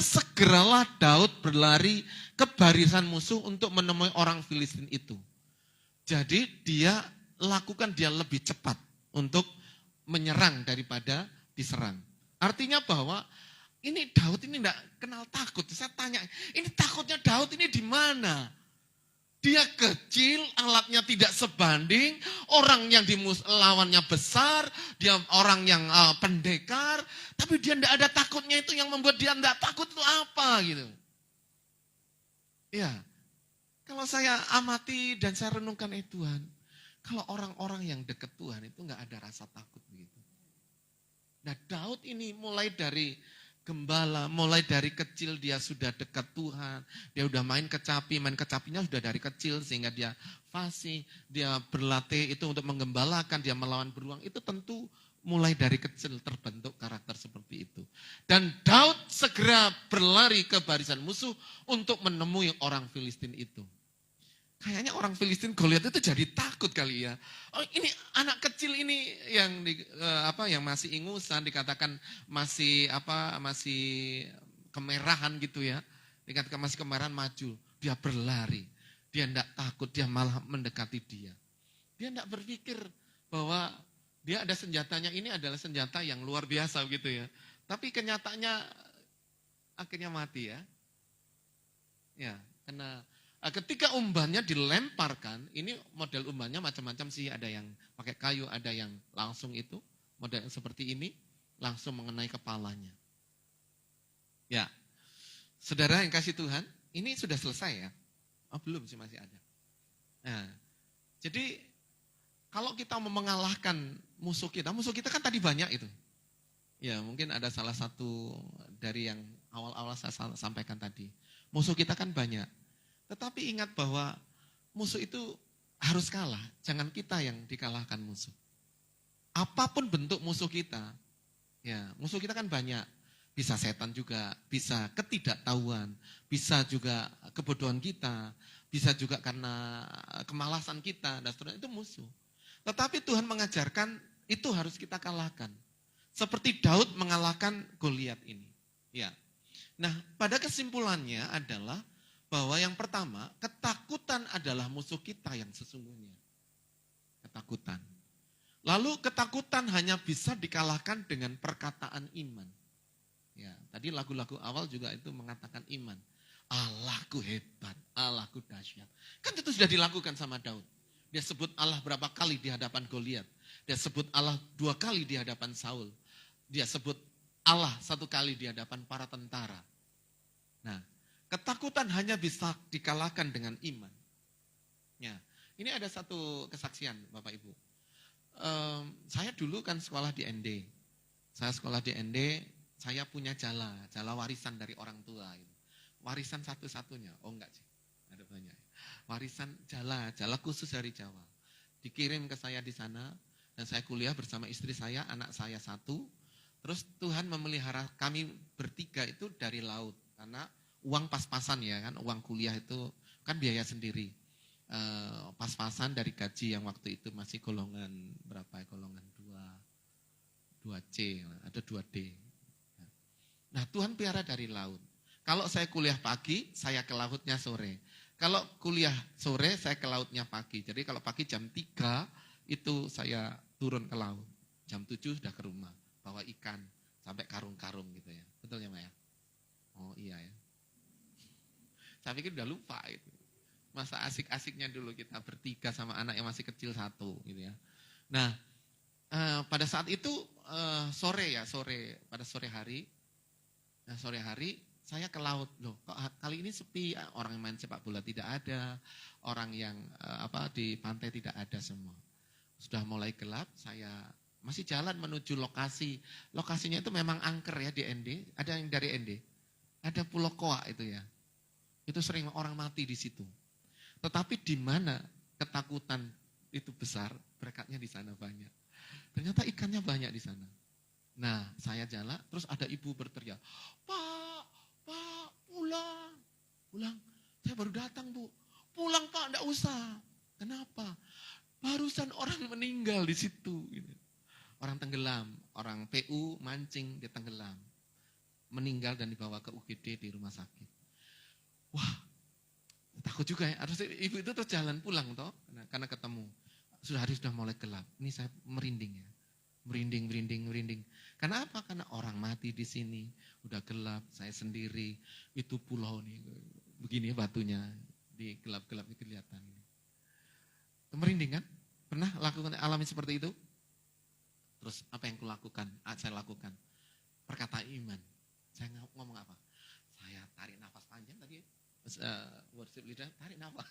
segeralah Daud berlari ke barisan musuh untuk menemui orang Filistin itu. Jadi dia lebih cepat untuk menyerang daripada diserang. Artinya bahwa ini Daud ini enggak kenal takut. Saya tanya, ini takutnya Daud ini di mana? Dia kecil, alatnya tidak sebanding, orang yang lawannya besar, dia orang yang pendekar, tapi dia tidak ada takutnya. Itu yang membuat dia tidak takut itu apa gitu. Ya, kalau saya amati dan saya renungkan Tuhan, kalau orang-orang yang dekat Tuhan itu nggak ada rasa takut begitu. Nah Daud ini mulai dari gembala, mulai dari kecil dia sudah dekat Tuhan, dia udah main kecapinya sudah dari kecil sehingga dia fasih, dia berlatih itu untuk menggembalakan, dia melawan beruang, itu tentu mulai dari kecil terbentuk karakter seperti itu. Dan Daud segera berlari ke barisan musuh untuk menemui orang Filistin itu. Kayaknya orang Filistin Goliat itu jadi takut kali ya. Oh ini anak kecil ini yang masih ingusan, dikatakan masih kemerahan gitu ya. Dikatakan masih kemerahan, maju. Dia berlari. Dia tidak takut, dia malah mendekati dia. Dia tidak berpikir bahwa dia ada senjatanya, ini adalah senjata yang luar biasa gitu ya. Tapi kenyataannya akhirnya mati ya. Ya, karena ketika umbannya dilemparkan, ini model umbannya macam-macam sih, ada yang pakai kayu, ada yang langsung itu, model yang seperti ini, langsung mengenai kepalanya. Ya, saudara yang kasih Tuhan, ini sudah selesai ya? Oh, belum sih, masih ada. Nah, jadi kalau kita mau mengalahkan musuh kita kan tadi banyak itu. Ya, mungkin ada salah satu dari yang awal-awal saya sampaikan tadi. Musuh kita kan banyak. Tetapi ingat bahwa musuh itu harus kalah, jangan kita yang dikalahkan musuh. Apapun bentuk musuh kita, ya musuh kita kan banyak. Bisa setan juga, bisa ketidaktahuan, bisa juga kebodohan kita, bisa juga karena kemalasan kita, dan seterusnya, itu musuh. Tetapi Tuhan mengajarkan itu harus kita kalahkan. Seperti Daud mengalahkan Goliat ini. Ya. Nah, pada kesimpulannya adalah bahwa yang pertama, ketakutan adalah musuh kita yang sesungguhnya. Ketakutan. Lalu ketakutan hanya bisa dikalahkan dengan perkataan iman. Ya, tadi lagu-lagu awal juga itu mengatakan iman. Allahku hebat, Allahku dahsyat. Kan itu sudah dilakukan sama Daud. Dia sebut Allah berapa kali di hadapan Goliat. Dia sebut Allah 2 kali di hadapan Saul. Dia sebut Allah 1 kali di hadapan para tentara. Nah, ketakutan hanya bisa dikalahkan dengan iman. Ya, ini ada satu kesaksian Bapak Ibu. Saya dulu kan sekolah di ND. Saya sekolah di ND, saya punya jala warisan dari orang tua. Gitu. Warisan satu-satunya, oh enggak sih, ada banyak. Warisan jala khusus dari Jawa. Dikirim ke saya di sana, dan saya kuliah bersama istri saya, anak saya 1. Terus Tuhan memelihara kami bertiga itu dari laut. Karena uang pas-pasan ya kan, uang kuliah itu kan biaya sendiri. Pas-pasan dari gaji yang waktu itu masih golongan berapa ya, golongan 2C atau 2D. Nah Tuhan piara dari laut. Kalau saya kuliah pagi, saya ke lautnya sore. Kalau kuliah sore, saya ke lautnya pagi. Jadi kalau pagi jam 3, itu saya turun ke laut. Jam 7 sudah ke rumah, bawa ikan, sampai karung-karung gitu ya. Betul ya Mbak ya? Oh iya ya. Saya pikir udah lupa itu. Masa asik-asiknya dulu kita bertiga sama anak yang masih kecil 1 gitu ya. Nah, pada saat itu pada sore hari, saya ke laut. Loh, kok kali ini sepi, orang yang main sepak bola tidak ada, orang yang di pantai tidak ada semua. Sudah mulai gelap, saya masih jalan menuju lokasi. Lokasinya itu memang angker ya di ND, ada yang dari ND. Ada Pulau Koa itu ya. Itu sering orang mati di situ. Tetapi di mana ketakutan itu besar, berkatnya di sana banyak. Ternyata ikannya banyak di sana. Nah, saya jalan, terus ada ibu berteriak, Pak, pulang. Saya baru datang Bu. Pulang Pak, enggak usah. Kenapa? Barusan orang meninggal di situ. Orang tenggelam, orang PU mancing dia tenggelam. Meninggal dan dibawa ke UGD di rumah sakit. Wah, takut juga ya. Harus ibu itu terus jalan pulang toh, karena ketemu. Hari sudah mulai gelap. Ini saya merinding ya. Merinding. Karena apa? Karena orang mati di sini. Udah gelap, saya sendiri. Itu pulau nih. Begini batunya. Di gelap-gelap ini kelihatan. Merinding kan? Pernah alami seperti itu? Terus apa yang saya lakukan? Perkataan iman. Saya ngomong apa? Saya tarik nafas panjang tadi. Worship leader, tarik nafas.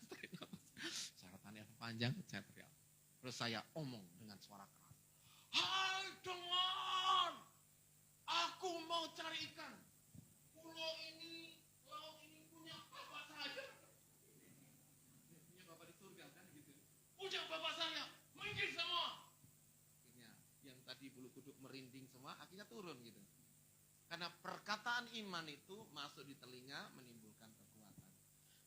Saya tarik nafas panjang, saya teriak. Terus saya omong dengan suara keras. Hai dengar, aku mau cari ikan. Pulau ini, laut ini punya bapak saya. Punya bapak di surga kan gitu. Punya bapak saya, minggir semua. Akhirnya yang tadi bulu kuduk merinding semua, akhirnya turun gitu. Karena perkataan iman itu masuk di telinga menimbulkan kekuatan.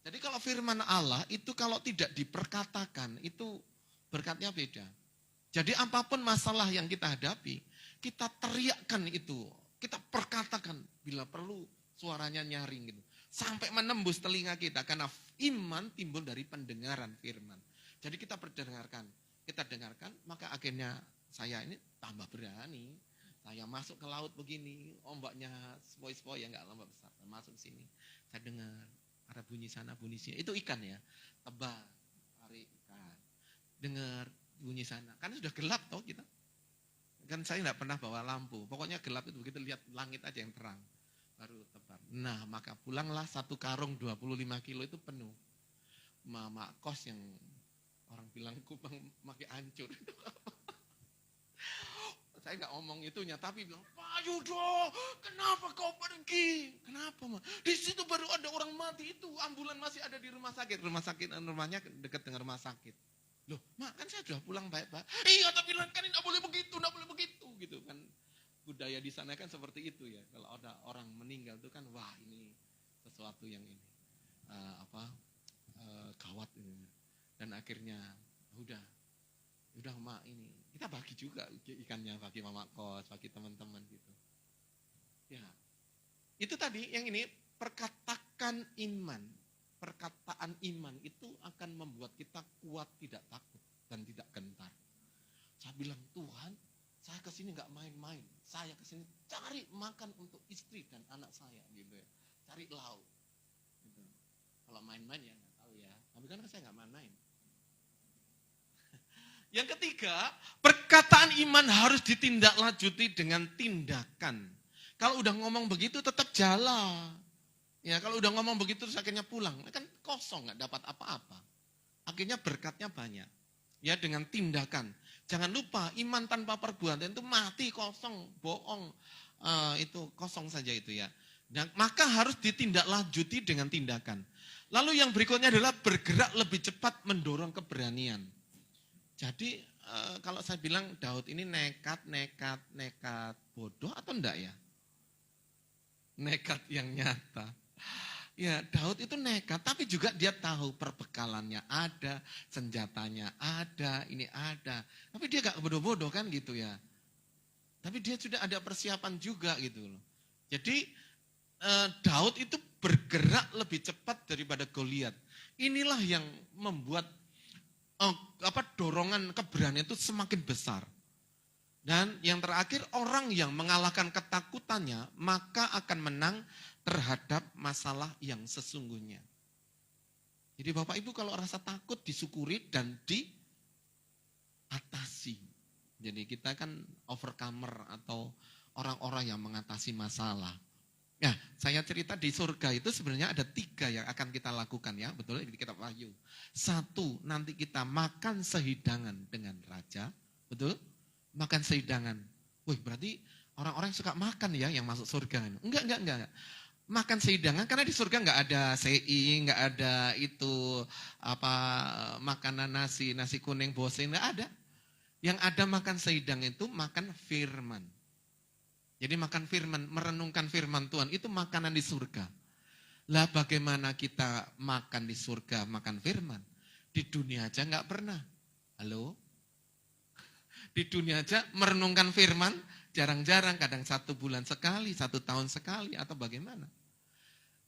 Jadi kalau firman Allah itu kalau tidak diperkatakan itu berkatnya beda. Jadi apapun masalah yang kita hadapi, kita teriakkan itu, kita perkatakan bila perlu suaranya nyaring gitu. Sampai menembus telinga kita karena iman timbul dari pendengaran firman. Jadi kita dengarkan, maka akhirnya saya ini tambah berani. Saya masuk ke laut begini, ombaknya sepoi-sepoi ya, nggak lama besar. Saya masuk sini, saya dengar ada bunyi sana, bunyi sini. Itu ikan ya, tebak, tarik ikan. Dengar bunyi sana, kan sudah gelap toh kita. Kan saya nggak pernah bawa lampu, pokoknya gelap itu begitu lihat langit aja yang terang. Baru tebar. Nah maka pulanglah 1 karung 25 kilo itu penuh. Mama kos yang orang bilang kupang makin hancur. Saya nggak ngomong itunya, tapi bilang, Pak Yudo, kenapa kau pergi? Kenapa, Ma? Di situ baru ada orang mati itu, ambulan masih ada di rumah sakit. Rumahnya dekat dengan rumah sakit. Loh, Mak, kan saya sudah pulang baik, Pak. Iya, tapi kan nggak boleh begitu, gitu kan. Budaya di sana kan seperti itu ya. Kalau ada orang meninggal itu kan, wah ini sesuatu yang ini, gawat ini. Dan akhirnya, udah Mak ini. Kita bagi juga ikannya bagi mama kos, bagi teman-teman gitu. Ya, itu tadi yang ini perkataan iman. Perkataan iman itu akan membuat kita kuat, tidak takut dan tidak gentar. Saya bilang, Tuhan, saya kesini nggak main-main. Saya kesini cari makan untuk istri dan anak saya gitu ya. Cari lauk. Gitu. Kalau main-main ya nggak tahu ya. Tapi kan saya nggak main-main. Yang ketiga, perkataan iman harus ditindaklanjuti dengan tindakan. Kalau udah ngomong begitu tetap jalan. Ya, kalau udah ngomong begitu terus akhirnya pulang, kan kosong, nggak dapat apa-apa. Akhirnya berkatnya banyak. Ya, dengan tindakan. Jangan lupa iman tanpa perbuatan itu mati, kosong, bohong. Itu kosong saja itu ya. Dan maka harus ditindaklanjuti dengan tindakan. Lalu yang berikutnya adalah bergerak lebih cepat mendorong keberanian. Jadi kalau saya bilang Daud ini nekat bodoh atau enggak ya? Nekat yang nyata. Ya Daud itu nekat, tapi juga dia tahu perbekalannya ada, senjatanya ada, ini ada. Tapi dia gak bodoh-bodoh kan gitu ya. Tapi dia sudah ada persiapan juga gitu loh. Jadi Daud itu bergerak lebih cepat daripada Goliat. Inilah yang membuat dorongan keberanian itu semakin besar. Dan yang terakhir, orang yang mengalahkan ketakutannya maka akan menang terhadap masalah yang sesungguhnya. Jadi Bapak Ibu kalau rasa takut disyukuri dan diatasi. Jadi kita kan overcomer atau orang-orang yang mengatasi masalah. Ya, saya cerita di surga itu sebenarnya ada 3 yang akan kita lakukan ya, betul di kitab Wahyu. 1, nanti kita makan sehidangan dengan raja, betul? Makan sehidangan. Wih, berarti orang-orang yang suka makan ya yang masuk surga. Enggak. Makan sehidangan karena di surga enggak ada sei, enggak ada itu makanan nasi kuning bose, enggak ada. Yang ada makan sehidangan itu makan firman. Jadi makan firman, merenungkan firman Tuhan, itu makanan di surga. Lah bagaimana kita makan di surga, makan firman? Di dunia aja nggak pernah. Halo? Di dunia aja merenungkan firman, jarang-jarang, kadang 1 bulan sekali, 1 tahun sekali, atau bagaimana?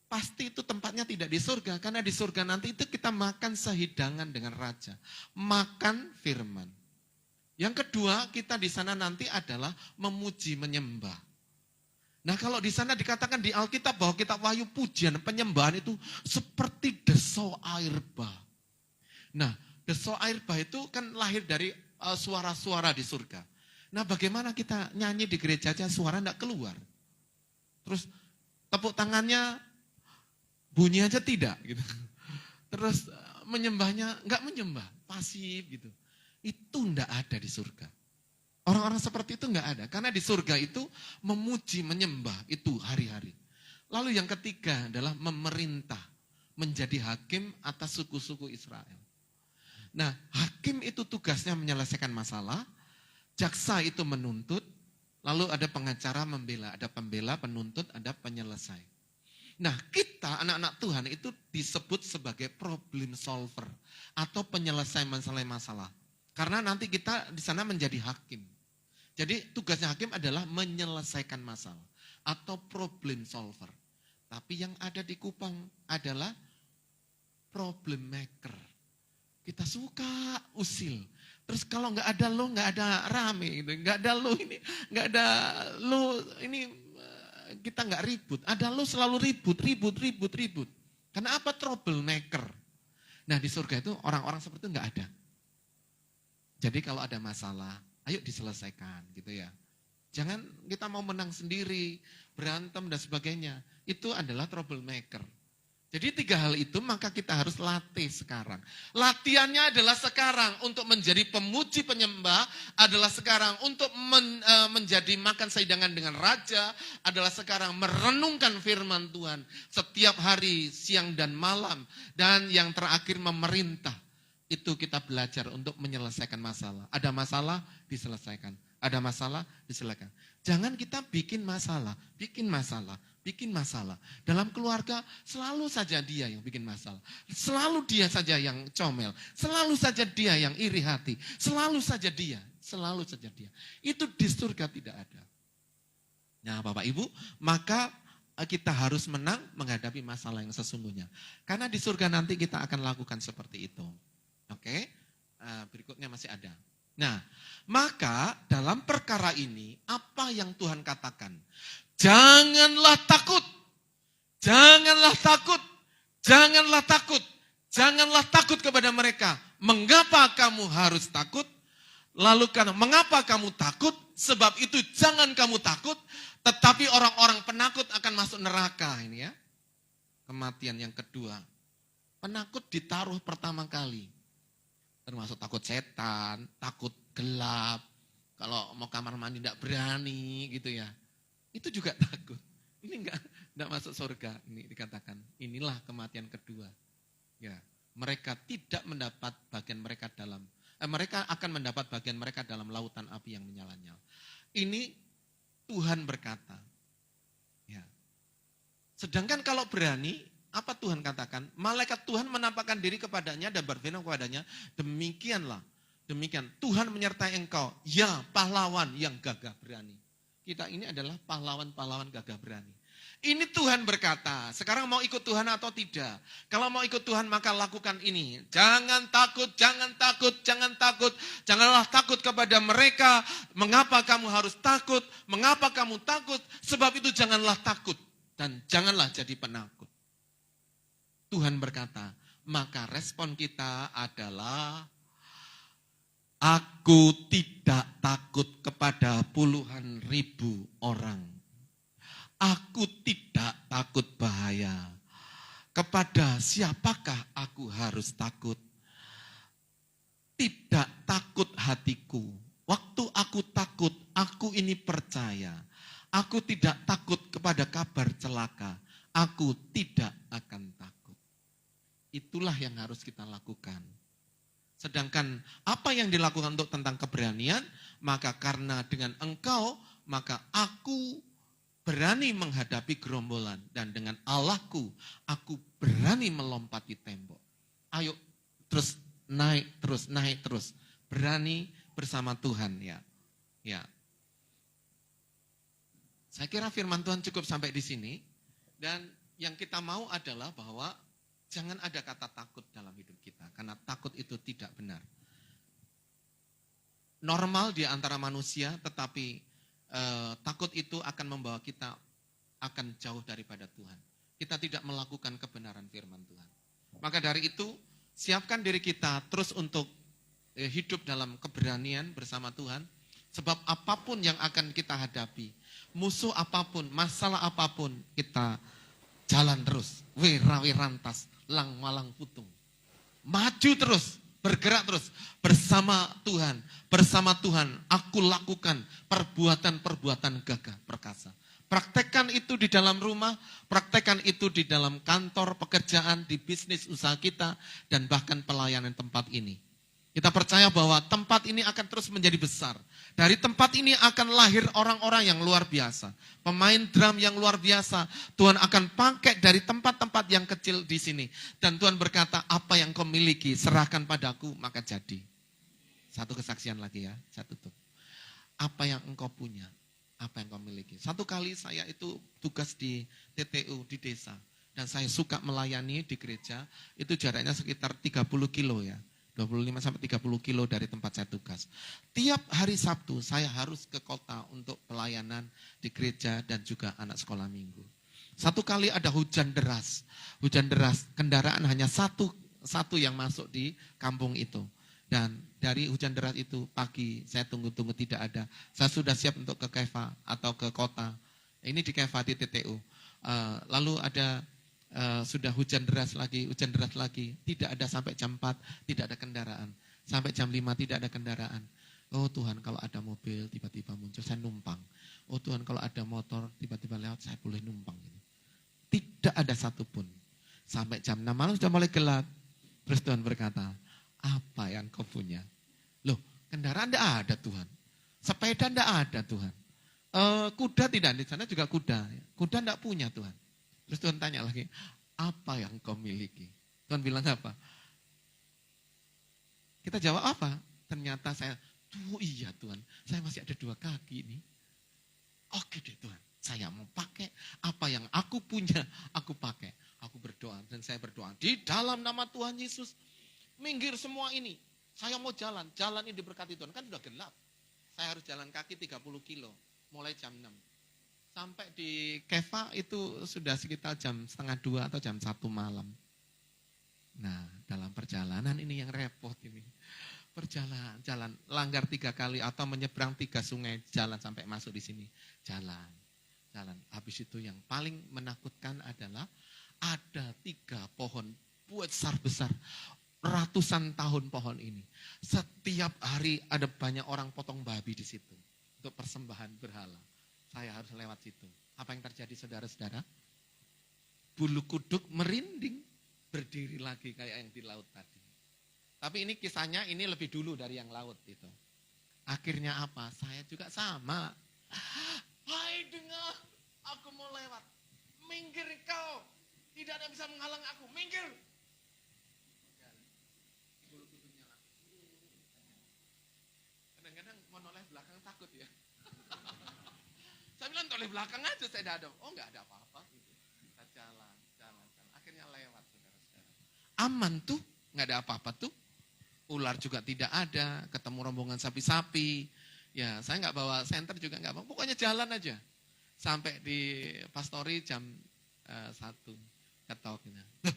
Pasti itu tempatnya tidak di surga, karena di surga nanti itu kita makan sehidangan dengan raja. Makan firman. Yang kedua, kita di sana nanti adalah memuji, menyembah. Nah kalau di sana dikatakan di Alkitab bahwa kitab Wahyu pujian, penyembahan itu seperti desau air bah. Nah desau air bah itu kan lahir dari suara-suara di surga. Nah bagaimana kita nyanyi di gereja aja suara enggak keluar. Terus tepuk tangannya bunyi aja tidak gitu. Terus menyembahnya enggak menyembah, pasif gitu. Itu enggak ada di surga. Orang-orang seperti itu enggak ada. Karena di surga itu memuji, menyembah itu hari-hari. Lalu yang ketiga adalah memerintah. Menjadi hakim atas suku-suku Israel. Nah hakim itu tugasnya menyelesaikan masalah. Jaksa itu menuntut. Lalu ada pengacara membela. Ada pembela, penuntut, ada penyelesai. Nah kita anak-anak Tuhan itu disebut sebagai problem solver. Atau penyelesai masalah-masalah. Karena nanti kita di sana menjadi hakim. Jadi tugasnya hakim adalah menyelesaikan masalah atau problem solver. Tapi yang ada di Kupang adalah problem maker. Kita suka usil, Terus kalau nggak ada lo, nggak ada rame, gitu. Nggak ada lo ini, nggak ada lo ini kita nggak ribut. Ada lo selalu ribut. Karena apa? Troublemaker. Nah di surga itu orang-orang seperti itu nggak ada. Jadi kalau ada masalah, ayo diselesaikan gitu ya. Jangan kita mau menang sendiri, berantem dan sebagainya. Itu adalah troublemaker. Jadi 3 hal itu maka kita harus latih sekarang. Latihannya adalah sekarang untuk menjadi pemuji penyembah, adalah sekarang untuk menjadi makan seidangan dengan raja, adalah sekarang merenungkan firman Tuhan setiap hari, siang dan malam. Dan yang terakhir memerintah. Itu kita belajar untuk menyelesaikan masalah. Ada masalah, diselesaikan. Ada masalah, diselesaikan. Jangan kita bikin masalah. Dalam keluarga selalu saja dia yang bikin masalah. Selalu dia saja yang comel. Selalu saja dia yang iri hati. Selalu saja dia. Itu di surga tidak ada. Nah Bapak Ibu, maka kita harus menang menghadapi masalah yang sesungguhnya. Karena di surga nanti kita akan lakukan seperti itu. Oke, berikutnya masih ada. Nah, maka dalam perkara ini apa yang Tuhan katakan? Janganlah takut. Janganlah takut kepada mereka. Mengapa kamu harus takut? Lalu karena mengapa kamu takut? Sebab itu jangan kamu takut, tetapi orang-orang penakut akan masuk neraka ini ya. Kematian yang kedua. Penakut ditaruh pertama kali. Termasuk takut setan, takut gelap. Kalau mau kamar mandi tidak berani gitu ya. Itu juga takut. Ini enggak masuk surga. Ini dikatakan. Inilah kematian kedua. Ya, mereka tidak mendapat bagian mereka dalam. Mereka akan mendapat bagian mereka dalam lautan api yang menyala-nyala. Ini Tuhan berkata. Ya. Sedangkan kalau berani, apa Tuhan katakan? Malaikat Tuhan menampakkan diri kepadanya dan berfirman kepadanya, demikian Tuhan menyertai engkau, ya pahlawan yang gagah berani. Kita ini adalah pahlawan-pahlawan gagah berani. Ini Tuhan berkata, sekarang mau ikut Tuhan atau tidak? Kalau mau ikut Tuhan maka lakukan ini. Jangan takut. Janganlah takut kepada mereka. Mengapa kamu harus takut? Mengapa kamu takut? Sebab itu janganlah takut dan janganlah jadi penakut. Tuhan berkata, maka respon kita adalah, aku tidak takut kepada puluhan ribu orang. Aku tidak takut bahaya. Kepada siapakah aku harus takut? Tidak takut hatiku. Waktu aku takut, aku ini percaya. Aku tidak takut kepada kabar celaka. Aku tidak akan takut. Itulah yang harus kita lakukan. Sedangkan apa yang dilakukan untuk tentang keberanian, maka karena dengan engkau, maka aku berani menghadapi gerombolan. Dan dengan Allahku, aku berani melompati tembok. Ayo terus naik terus. Berani bersama Tuhan ya. Ya. Saya kira firman Tuhan cukup sampai di sini. Dan yang kita mau adalah bahwa jangan ada kata takut dalam hidup kita, karena takut itu tidak benar. Normal di antara manusia, tetapi takut itu akan membawa kita akan jauh daripada Tuhan. Kita tidak melakukan kebenaran firman Tuhan. Maka dari itu, siapkan diri kita terus untuk hidup dalam keberanian bersama Tuhan, sebab apapun yang akan kita hadapi, musuh apapun, masalah apapun, kita jalan terus, wira-wirantas, lang malang putung. Maju terus, bergerak terus bersama Tuhan. Bersama Tuhan aku lakukan perbuatan-perbuatan gagah perkasa. Praktekkan itu di dalam rumah, praktekkan itu di dalam kantor, pekerjaan, di bisnis usaha kita, dan bahkan pelayanan tempat ini. Kita percaya bahwa tempat ini akan terus menjadi besar. Dari tempat ini akan lahir orang-orang yang luar biasa. Pemain drum yang luar biasa. Tuhan akan pakai dari tempat-tempat yang kecil di sini. Dan Tuhan berkata, apa yang kau miliki, serahkan padaku, maka jadi. Satu kesaksian lagi ya, saya tutup. Apa yang engkau punya, apa yang kau miliki. Satu kali saya itu tugas di TTU, di desa. Dan saya suka melayani di gereja, itu jaraknya sekitar 30 kilo ya. 25 sampai 30 kilo dari tempat saya tugas. Tiap hari Sabtu saya harus ke kota untuk pelayanan di gereja dan juga anak sekolah minggu. Satu kali ada hujan deras, kendaraan hanya satu yang masuk di kampung itu. Dan dari hujan deras itu pagi saya tunggu-tunggu tidak ada. Saya sudah siap untuk ke Keva atau ke kota. Ini di Keva di TTU. Lalu ada sudah hujan deras lagi, tidak ada sampai jam 4, tidak ada kendaraan. Sampai jam 5 tidak ada kendaraan. Oh Tuhan, kalau ada mobil tiba-tiba muncul, saya numpang. Oh Tuhan, kalau ada motor tiba-tiba lewat, saya boleh numpang. Tidak ada satupun. Sampai jam 6 malam sudah mulai gelap. Terus Tuhan berkata, apa yang kau punya? Loh, kendaraan tidak ada Tuhan. Sepeda tidak ada Tuhan. Kuda tidak, di sana juga kuda. Kuda tidak punya Tuhan. Terus Tuhan tanya lagi, apa yang kau miliki? Tuhan bilang apa? Kita jawab apa? Ternyata iya Tuhan, saya masih ada 2 kaki ini. Oke deh Tuhan, saya mau pakai apa yang aku punya, aku pakai. Aku berdoa dan saya berdoa, di dalam nama Tuhan Yesus, minggir semua ini. Saya mau jalan ini diberkati Tuhan. Kan sudah gelap, saya harus jalan kaki 30 kilo, mulai jam 6. Sampai di Keva itu sudah sekitar jam 1:30 atau jam 1 malam. Nah, dalam perjalanan ini yang repot ini. Jalan langgar 3 kali atau menyeberang 3 sungai, jalan sampai masuk di sini. Jalan. Habis itu yang paling menakutkan adalah ada 3 pohon besar. Ratusan tahun pohon ini. Setiap hari ada banyak orang potong babi di situ untuk persembahan berhala. Saya harus lewat situ. Apa yang terjadi saudara-saudara? Bulu kuduk merinding, berdiri lagi kayak yang di laut tadi. Tapi ini kisahnya ini lebih dulu dari yang laut itu. Akhirnya apa? Saya juga sama. Hai dengar, aku mau lewat. Minggir kau, tidak ada yang bisa menghalang aku. Minggir. Bulu kuduknya lagi. Kadang-kadang mau noleh belakang takut ya. Saya bilang toleh belakang aja, saya tidak ada. Oh enggak ada apa-apa. Kita jalan. Akhirnya lewat saudara-saudara. Aman tuh, enggak ada apa-apa tuh. Ular juga tidak ada, ketemu rombongan sapi-sapi. Ya saya enggak bawa senter juga enggak bawa, pokoknya jalan aja. Sampai di Pastori jam 1. Ketok gitu. Loh,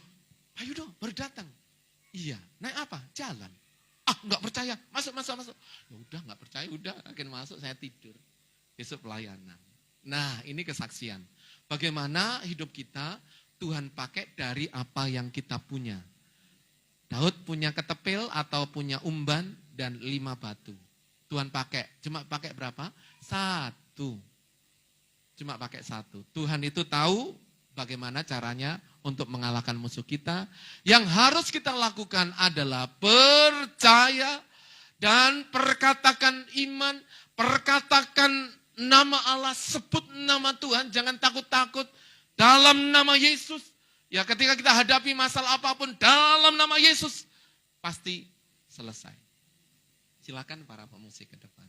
ayo dong, baru datang. Iya, naik apa? Jalan. Enggak percaya, masuk. Ya udah enggak percaya, udah akhirnya masuk, saya tidur. Besok pelayanan. Nah, ini kesaksian. Bagaimana hidup kita Tuhan pakai dari apa yang kita punya. Daud punya ketepil atau punya umban dan 5 batu. Tuhan pakai, cuma pakai berapa? 1. Cuma pakai 1. Tuhan itu tahu bagaimana caranya untuk mengalahkan musuh kita. Yang harus kita lakukan adalah percaya dan perkatakan iman, perkatakan nama Allah, sebut nama Tuhan, jangan takut-takut. Dalam nama Yesus, ya ketika kita hadapi masalah apapun, dalam nama Yesus, pasti selesai. Silakan para pemusik ke depan.